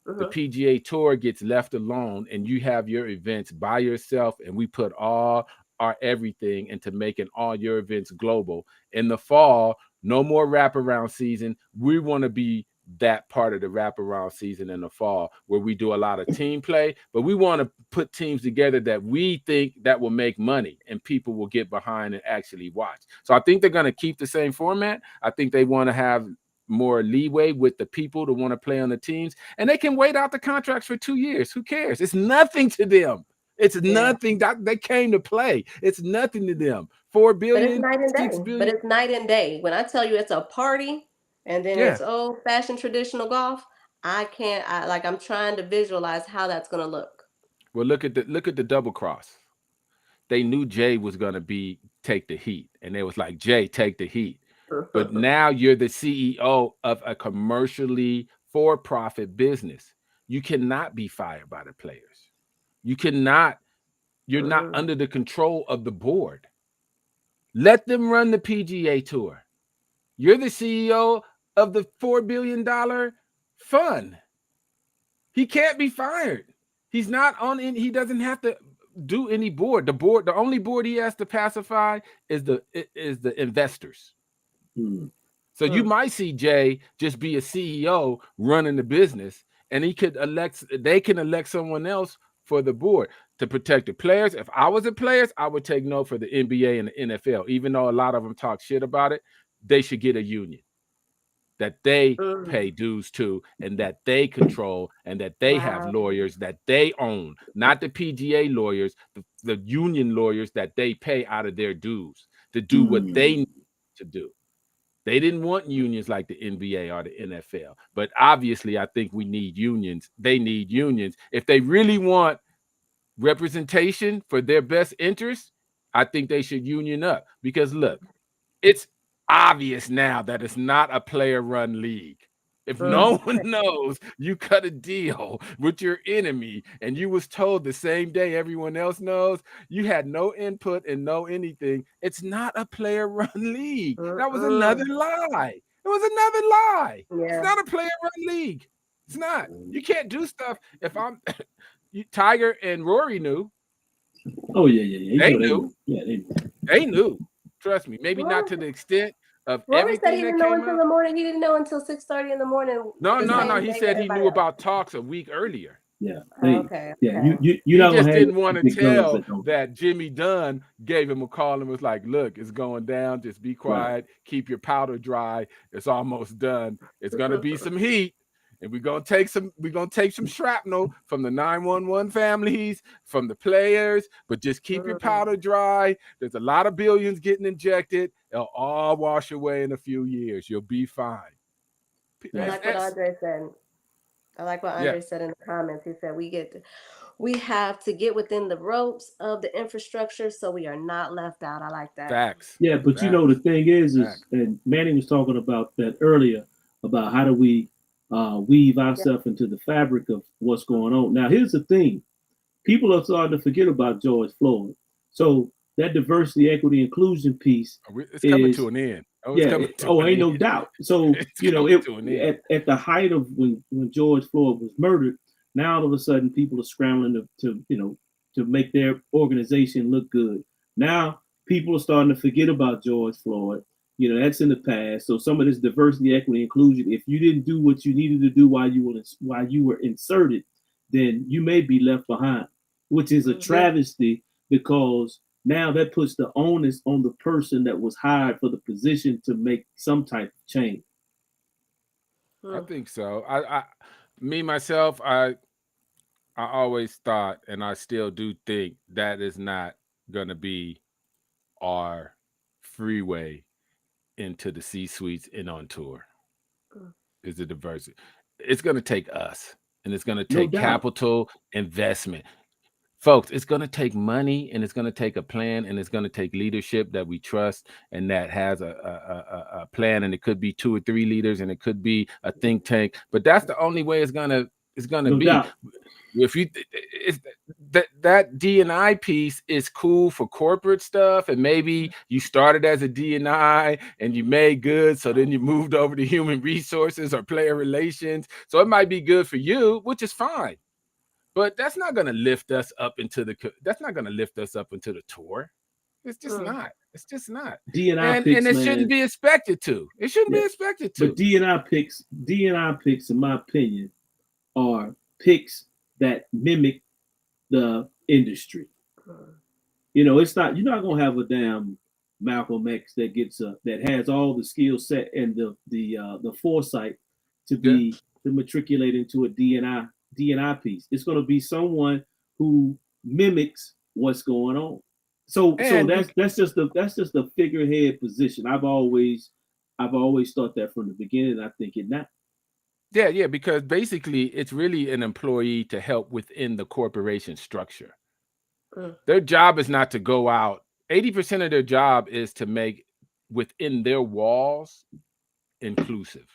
The PGA Tour gets left alone and you have your events by yourself, and we put all our everything into making all your events global. In the fall, no more wraparound season. We want to be that part of the wraparound season in the fall where we do a lot of team play, but we want to put teams together that we think that will make money and people will get behind and actually watch. So I think they're going to keep the same format. I think they want to have more leeway with the people to want to play on the teams, and they can wait out the contracts for 2 years. Who cares? It's nothing to them. It's nothing. That they came to play. It's nothing to them. 4 billion, but it's night and 6 day. billion. But it's night and day. When I tell you it's a party and then it's old fashioned traditional golf, I'm trying to visualize how that's going to look. Well, look at the double cross. They knew Jay was going to take the heat, and they was like, Jay, take the heat. But now you're the CEO of a commercially for-profit business. You cannot be fired by the players. You're not under the control of the board. Let them run the PGA Tour. You're the CEO of the $4 billion fund. He can't be fired. He's not on any, he doesn't have to do any board. The only board he has to pacify is the investors. So you might see Jay just be a CEO running the business, and they can elect someone else for the board to protect the players. If I was a player, I would take note for the NBA and the NFL. Even though a lot of them talk shit about it, they should get a union. that they pay dues to and that they control and that they have lawyers that they own, not the PGA lawyers, the union lawyers that they pay out of their dues to do what they need to do. They didn't want unions like the NBA or the NFL, but obviously I think we need unions. They need unions. If they really want representation for their best interest, I think they should union up, because look, it's obvious now that it's not a player-run league. If no one knows you cut a deal with your enemy and you was told the same day everyone else knows, you had no input and no anything, it's not a player-run league. That was another lie. It was another lie. It's not a player-run league. It's not. You can't do stuff. If I'm Tiger and Rory knew. Oh yeah. They knew. Yeah, they knew. Trust me. Maybe not to the extent of Rory everything said he that didn't know came until out. the morning. He didn't know until 6:30 in the morning. No. He said he knew about talks a week earlier. Yeah. Okay. Yeah. You He not just gonna didn't want to tell that that Jimmy Dunn gave him a call and was like, "Look, it's going down. Just be quiet. Keep your powder dry. It's almost done. It's gonna be some heat." And we're gonna take some shrapnel from the 911 families, from the players, but just keep your powder dry. There's a lot of billions getting injected. It'll all wash away in a few years. You'll be fine. I like what Andre said. I like what Andre said in the comments. He said we have to get within the ropes of the infrastructure so we are not left out. I like that. Facts. Yeah, but you know the thing is and Manny was talking about that earlier, about how do we weave ourselves into the fabric of what's going on. Now, here's the thing. People are starting to forget about George Floyd. So that diversity, equity, inclusion piece it's coming to an end. Ain't no doubt. So, you know, at the height of when George Floyd was murdered, now all of a sudden people are scrambling to make their organization look good. Now people are starting to forget about George Floyd. You know, that's in the past. So some of this diversity, equity, inclusion, if you didn't do what you needed to do while you were inserted, then you may be left behind, which is a travesty, because now that puts the onus on the person that was hired for the position to make some type of change. I think so. I always thought, and I still do think, that is not going to be our freeway into the C-suites and on tour. Is the diversity. It's going to take us, and it's going to take capital investment. Folks, it's going to take money, and it's going to take a plan, and it's going to take leadership that we trust and that has a plan. And it could be 2 or 3 leaders, and it could be a think tank. But that's the only way it's going to be. Doubt. If you that D&I piece is cool for corporate stuff, and maybe you started as a D&I and you made good, so then you moved over to human resources or player relations. So it might be good for you, which is fine. But that's not going to lift us up into the tour. It's just not. It's just not. D&I picks, and it shouldn't be expected to. It shouldn't be expected to. But D&I picks, in my opinion, are picks that mimic the industry. You know, it's not, you're not gonna have a damn Malcolm X that gets that has all the skill set and the foresight to matriculate into a D&I piece. It's gonna be someone who mimics what's going on. So that's just a figurehead position. I've always thought that from the beginning. I think it now. Yeah, because basically it's really an employee to help within the corporation structure. Their job is not to go out. 80% of their job is to make within their walls inclusive.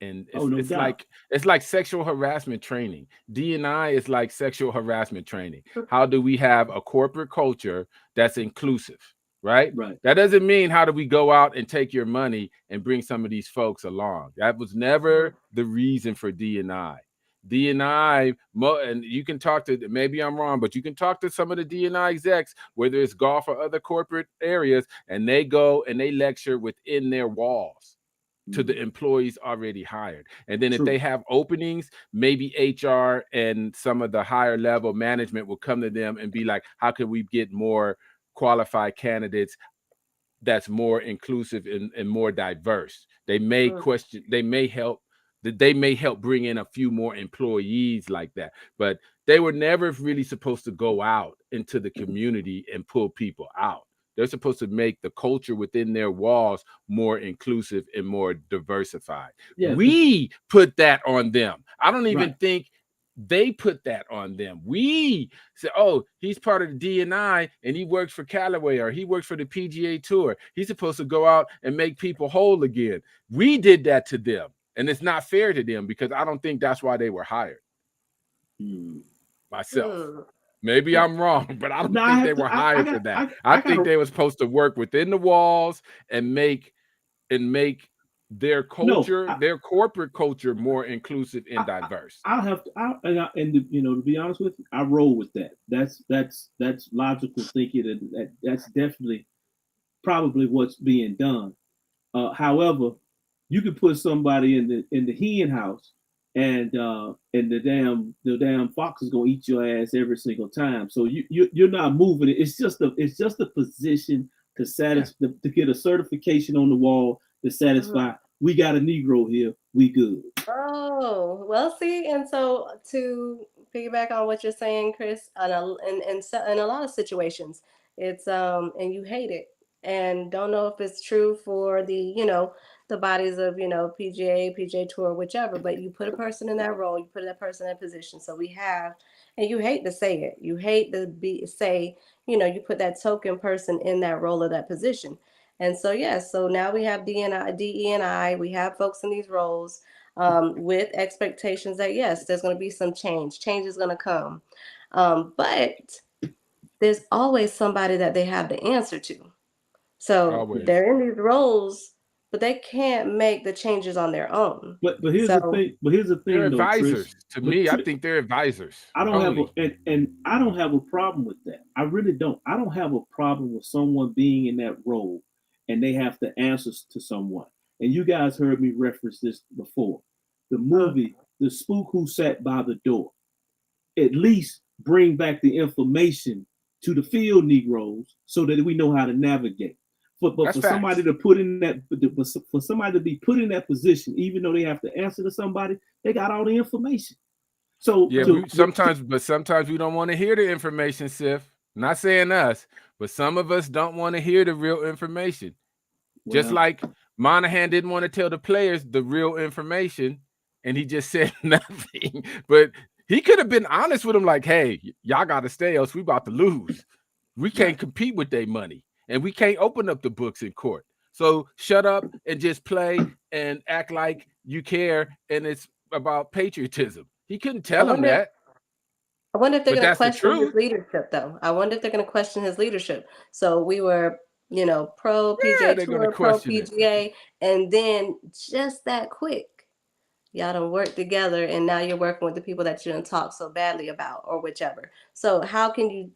And it's like sexual harassment training. D&I is like sexual harassment training. How do we have a corporate culture that's inclusive? Right. That doesn't mean how do we go out and take your money and bring some of these folks along. That was never the reason for D&I. D&I, and you can talk to, maybe I'm wrong, but you can talk to some of the D&I execs, whether it's golf or other corporate areas, and they go and they lecture within their walls to the employees already hired. And then if they have openings, maybe HR and some of the higher level management will come to them and be like, how can we get more qualified candidates that's more inclusive and more diverse? They may question, they may help bring in a few more employees like that, but they were never really supposed to go out into the community and pull people out. They're supposed to make the culture within their walls more inclusive and more diversified. Yeah, we put that on them. I don't even right. think they put that on them. We said, oh, he's part of the D&I and he works for Callaway or he works for the PGA Tour. He's supposed to go out and make people whole again. We did that to them. And it's not fair to them because I don't think that's why they were hired. Myself. Maybe I'm wrong, but I don't think they were hired for that. I think they were supposed to work within the walls and make their culture, their corporate culture, more inclusive and diverse. To be honest with you, I roll with that. That's logical thinking, and that's definitely probably what's being done. However, you could put somebody in the hen house, and the damn fox is gonna eat your ass every single time. So you're not moving it. It's just a position to satisfy, to get a certification on the wall to satisfy. We got a Negro here. We good. Oh, well, see, and so to piggyback on what you're saying, Chris, in a lot of situations, it's and you hate it and don't know if it's true for the the bodies of PGA Tour, whichever. But you put a person in that role, you put that person in a position. So we have, and you hate to say it, you hate to say you put that token person in that role or that position. And so yes, so now we have DE&I, we have folks in these roles with expectations that yes, there's going to be some change. Change is going to come, but there's always somebody that they have the answer to. So they're in these roles, but they can't make the changes on their own. But here's the thing. But here's the thing, they're though, advisors. Trish. To me, I think they're advisors. I don't have I don't have a problem with that. I really don't. I don't have a problem with someone being in that role and they have to answer to someone. And you guys heard me reference this before. The movie, The Spook Who Sat by the Door. At least bring back the information to the field Negroes so that we know how to navigate. But for somebody to put in that, for somebody to be put in that position, even though they have to answer to somebody, they got all the information. So yeah, sometimes we don't want to hear the information, Sif. Not saying us, but some of us don't want to hear the real information. Well, just like Monahan didn't want to tell the players the real information, and he just said nothing. But he could have been honest with them, like, "Hey, y'all got to stay, else we about to lose. We can't compete with their money, and we can't open up the books in court. So shut up and just play and act like you care, and it's about patriotism." He couldn't tell him that. I wonder if they're going to question his leadership, though. I wonder if they're going to question his leadership. So we were, pro PGA Tour, pro PGA, and then just that quick, y'all don't work together, and now you're working with the people that you didn't talk so badly about, or whichever. So how can you,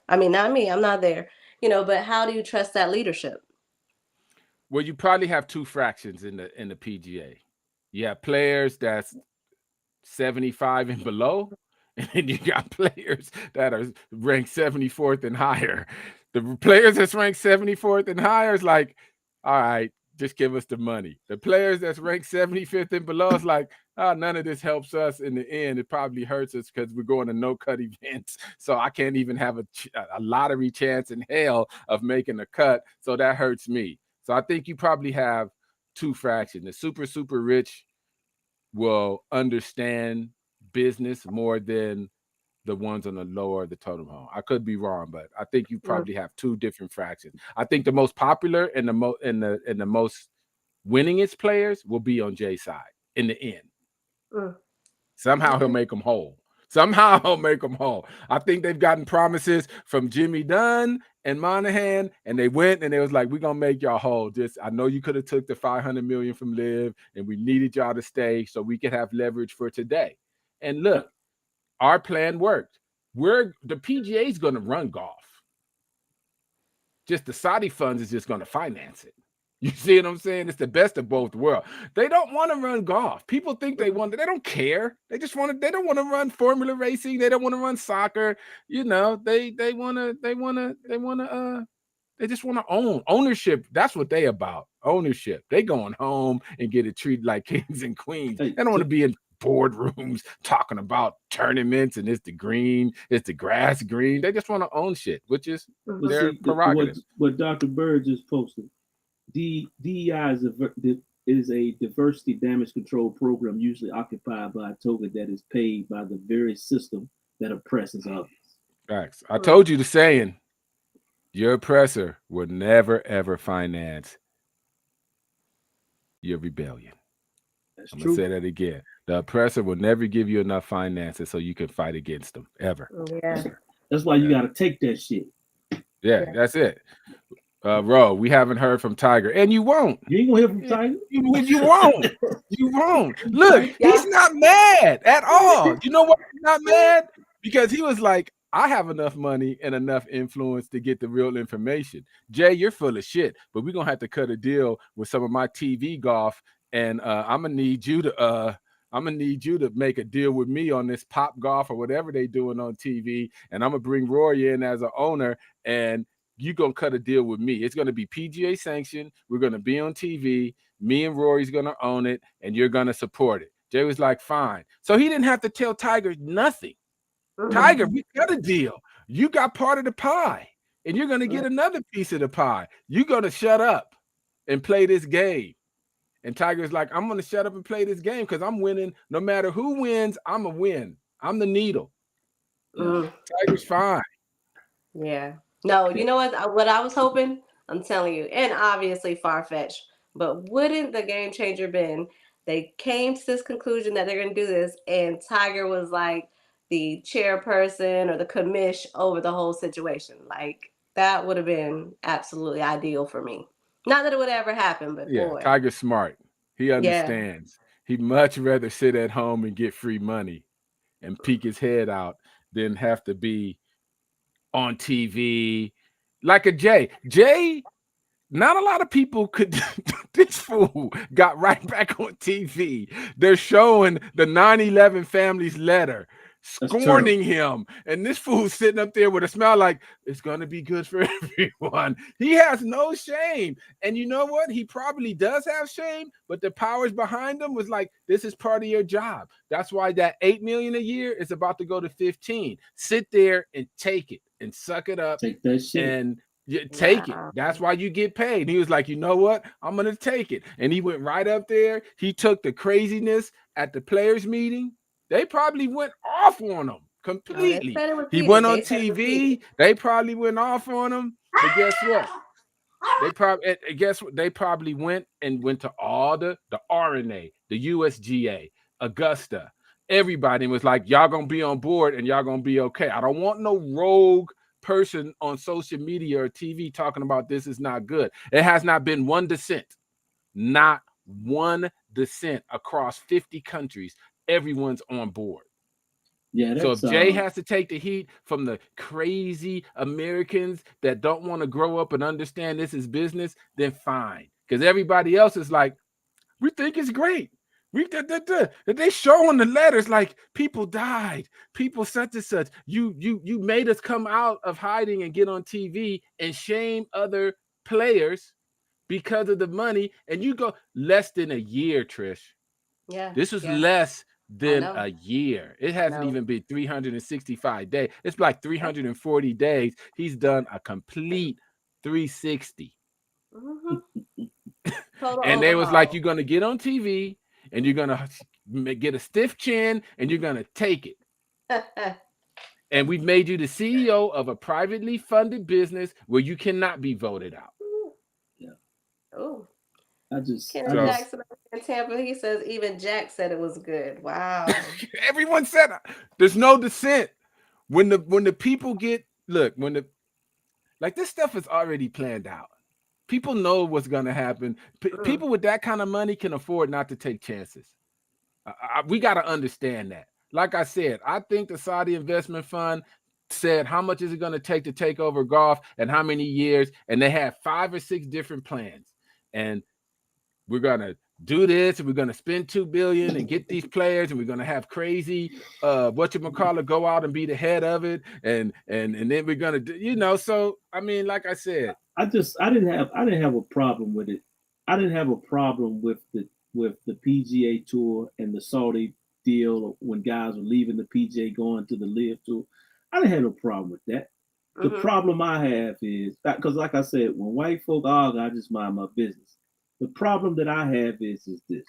I mean, not me, I'm not there, but how do you trust that leadership? Well, you probably have two fractions in the PGA. You have players that's 75 and below, and then you got players that are ranked 74th and higher. The players that's ranked 74th and higher is like, all right, just give us the money. The players that's ranked 75th and below is like, oh, none of this helps us in the end. It probably hurts us because we're going to no-cut events. So I can't even have a lottery chance in hell of making a cut. So that hurts me. So I think you probably have two fractions. The super, super rich will understand business more than the ones on the lower the totem pole. I could be wrong, but I think you probably have two different fractions. I think the most popular and the most winningest players will be on Jay's side in the end. Somehow he'll make them whole. Somehow he'll make them whole. I think they've gotten promises from Jimmy Dunn and Monahan, and they went and they was like, we're gonna make y'all whole. Just, I know you could have took the $500 million from Liv, and we needed y'all to stay so we could have leverage for today. And look, our plan worked. The PGA is gonna run golf. Just the Saudi funds is just gonna finance it. You see what I'm saying? It's the best of both worlds. They don't want to run golf. People think they want to. They don't care. They just want to. They don't want to run formula racing. They don't want to run soccer. They want to They just want to own. Ownership, that's what they about. Ownership. They going home and get it treated like kings and queens. They don't want to be in boardrooms talking about tournaments and it's the green, it's the grass green. They just want to own shit, which is their prerogative. What Dr. Bird just posted, DEI is a diversity damage control program usually occupied by a token that is paid by the very system that oppresses others. Facts. I told you the saying, your oppressor will never, ever finance your rebellion. That's I'm true. going to say that again. The oppressor will never give you enough finances so you can fight against them, ever. Yeah. That's why you got to take that shit. Yeah, that's it. Ro, we haven't heard from Tiger, and you won't. You ain't gonna hear from Tiger. You won't. You won't. Look, he's not mad at all. You know why he's not mad? Because he was like, I have enough money and enough influence to get the real information. Jay, you're full of shit, but we're gonna have to cut a deal with some of my TV golf, and I'm gonna need you to make a deal with me on this Pop Golf or whatever they doing on TV, and I'm gonna bring Rory in as an owner, and you're going to cut a deal with me. It's going to be PGA sanctioned. We're going to be on TV. Me and Rory's going to own it, and you're going to support it. Jay was like, fine. So he didn't have to tell Tiger nothing. Tiger, we got a deal. You got part of the pie, and you're going to get another piece of the pie. You're going to shut up and play this game. And Tiger's like, I'm going to shut up and play this game because I'm winning. No matter who wins, I'm going to win. I'm the needle. Tiger's fine. Yeah. No, you know what I was hoping? I'm telling you, and obviously far-fetched, but wouldn't the game changer been they came to this conclusion that they're going to do this, and Tiger was like the chairperson or the commish over the whole situation? Like, that would have been absolutely ideal for me. Not that it would ever happen, but boy. Tiger's smart. He understands. He'd much rather sit at home and get free money and peek his head out than have to be on TV like a Jay. Jay, not a lot of people could. This fool got right back on TV. They're showing the 9/11 family's letter, scorning him, and this fool's sitting up there with a smile like it's gonna be good for everyone. He has no shame, and you know what? He probably does have shame, but the powers behind him was like, this is part of your job. That's why that $8 million a year is about to go to 15. Sit there and take it and suck it up. Take that shit and take it. That's why you get paid. And he was like, you know what? I'm gonna take it. And he went right up there. He took the craziness at the players' meeting. They probably went off on him completely. He went on TV. They probably went off on him. But guess what? They probably went to all the RNA, the USGA, Augusta. Everybody was like, y'all gonna be on board and y'all gonna be okay. I don't want no rogue person on social media or TV talking about this is not good. It has not been one dissent. Not one dissent across 50 countries. Everyone's on board. Yeah. So if Jay has to take the heat from the crazy Americans that don't want to grow up and understand this is business, then fine. Because everybody else is like, we think it's great. They showing the letters like people died, people such and such. You made us come out of hiding and get on TV and shame other players because of the money. And you go less than a year, Trish. Yeah. This was less than a year. It hasn't even been 365 days. It's like 340 days. He's done a complete 360. And they was like, you're going to get on TV and you're going to get a stiff chin and you're going to take it. And we've made you the CEO of a privately funded business where you cannot be voted out. Yeah. Oh. Jackson in Tampa, he says even Jack said it was good. Wow. Everyone said there's no dissent. When the people get this stuff is already planned out. People know what's going to happen. People with that kind of money can afford not to take chances. We got to understand that. Like I said, I think the Saudi investment fund said how much is it going to take over golf and how many years, and they had 5 or 6 different plans. And we're going to do this, and we're going to spend $2 billion and get these players, and we're going to have crazy go out and be the head of it, and then we're going to do, so I mean, like I said, didn't have a problem with it. I didn't have a problem with the PGA Tour and the Saudi deal when guys were leaving the PGA going to the Live Tour. I didn't have no problem with that. The problem I have is because, like I said, when white folk argue, I just mind my business. The problem that I have is this: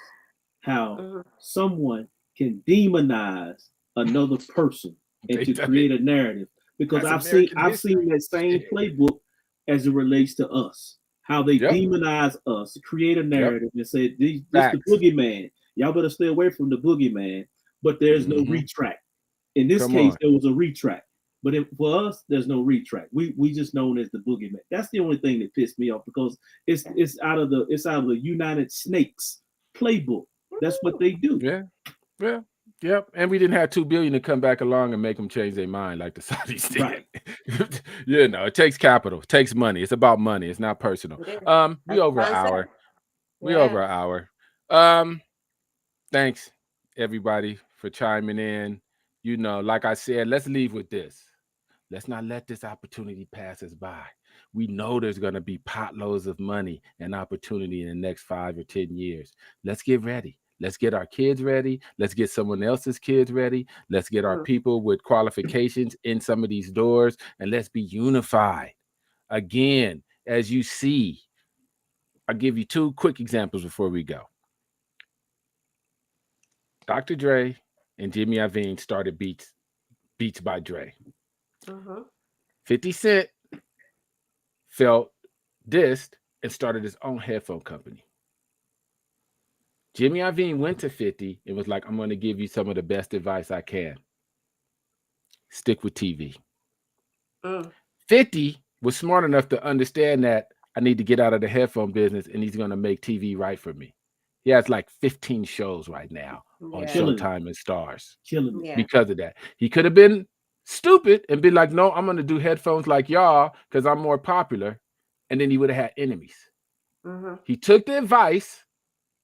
how someone can demonize another person and to create a narrative. Because That's I've seen that same playbook as it relates to us. How they demonize us, create a narrative, and say this the boogeyman. Y'all better stay away from the boogeyman. But there's no retract. In this case, there was a retract. But for us, there's no retract. We just known as the boogeyman. That's the only thing that pissed me off because it's out of the United Snakes playbook. That's what they do. Yeah. Yep. And we didn't have $2 billion to come back along and make them change their mind like the Saudis did. Right. You know, it takes capital, it takes money. It's about money. It's not personal. We over an hour. We over an hour. Thanks everybody for chiming in. You know, like I said, let's leave with this. Let's not let this opportunity pass us by. We know there's going to be potloads of money and opportunity in the next 5 or 10 years. Let's get ready. Let's get our kids ready. Let's get someone else's kids ready. Let's get our people with qualifications in some of these doors, and let's be unified. Again, as you see, I'll give you 2 quick examples before we go. Dr. Dre and Jimmy Iovine started Beats by Dre. 50 Cent felt dissed and started his own headphone company. Jimmy Iovine went to 50 and was like, I'm going to give you some of the best advice I can. Stick with TV. 50 was smart enough to understand that I need to get out of the headphone business and he's going to make TV right for me. He has like 15 shows right now on Showtime and Stars. Because of that. He could have been stupid and been like, no, I'm going to do headphones like y'all because I'm more popular. And then he would have had enemies. He took the advice,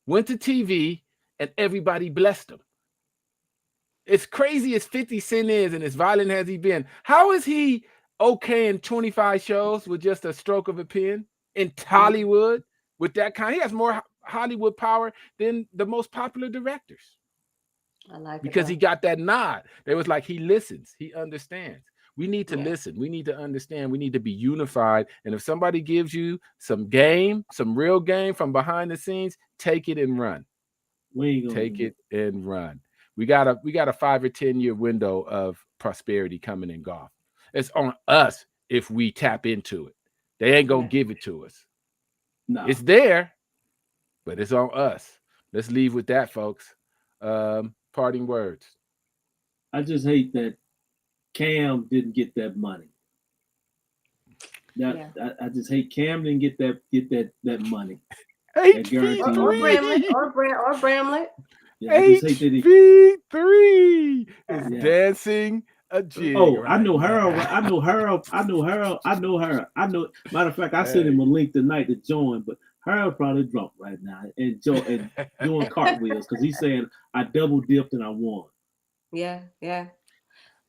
went to TV, and everybody blessed him. As crazy as 50 Cent is and as violent as he been, how is he okay in 25 shows with just a stroke of a pen in Hollywood with that kind? He has more Hollywood power than the most popular directors. I like because it, he got that nod. They was like, he listens, he understands. We need to listen. We need to understand. We need to be unified. And if somebody gives you some game, some real game from behind the scenes, take it and run. Take it and run. We got a 5 or 10 year window of prosperity coming in golf. It's on us if we tap into it. They ain't gonna give it to us. No. It's there, but it's on us. Let's leave with that, folks. Parting words. I just hate that Cam didn't get that money. I just hate Cam didn't get that money. Or Bramlett. HV3 is dancing a jig. Oh, right, I know Harold. I know Harold. Matter of fact, I sent him a link tonight to join, but Harold probably drunk right now and doing cartwheels because he's saying I double dipped and I won. Yeah.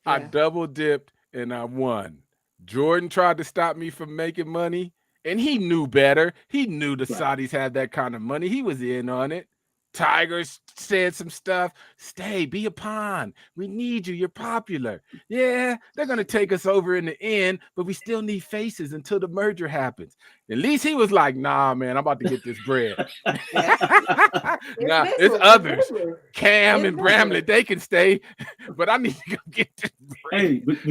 I double dipped and I won. Jordan tried to stop me from making money, and he knew better. He knew the Saudis had that kind of money. He was in on it. Tiger said some stuff. Stay, be a pawn. We need you. You're popular. Yeah, they're going to take us over in the end, but we still need faces until the merger happens. At least he was like, nah, man, I'm about to get this bread. It's others. Cam and Bramlett, they can stay, but I need to go get this bread. Hey, but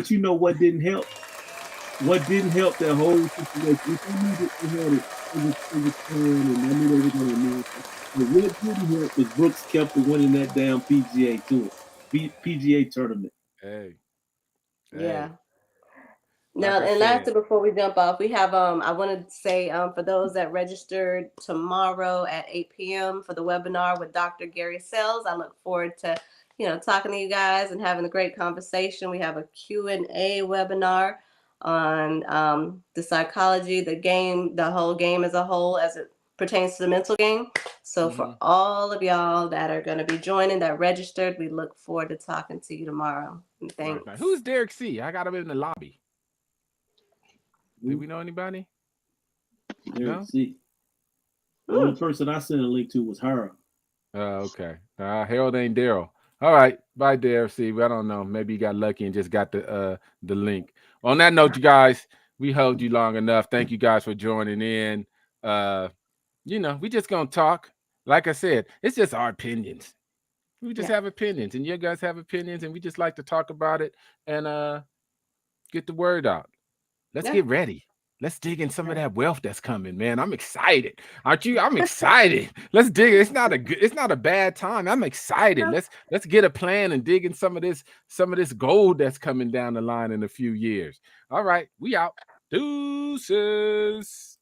you know what didn't help? What didn't help that whole situation? What didn't help is Brooks kept winning that damn PGA tour, PGA tournament. Hey. Yeah. Now, and lastly, before we jump off, we have I want to say for those that registered tomorrow at 8 p.m. for the webinar with Dr. Gary Sells, I look forward to talking to you guys and having a great conversation. We have a Q&A webinar on the psychology, the game, the whole game as a whole as it pertains to the mental game. So for all of y'all that are going to be joining, that registered, we look forward to talking to you tomorrow. And thanks. Who's Derek C? I got him in the lobby. Do we know anybody? Eric No? C. The only person I sent a link to was her. Okay. Harold ain't Daryl. All right. Bye, Daryl. See, I don't know. Maybe you got lucky and just got the link. On that note, you guys, we held you long enough. Thank you guys for joining in. We just gonna talk. Like I said, it's just our opinions. We just have opinions, and you guys have opinions, and we just like to talk about it and get the word out. Let's get ready. Let's dig in some of that wealth that's coming, man. I'm excited. Aren't you? I'm excited. Let's dig. It's not a bad time. I'm excited. Let's get a plan and dig in some of this gold that's coming down the line in a few years. All right, we out. Deuces.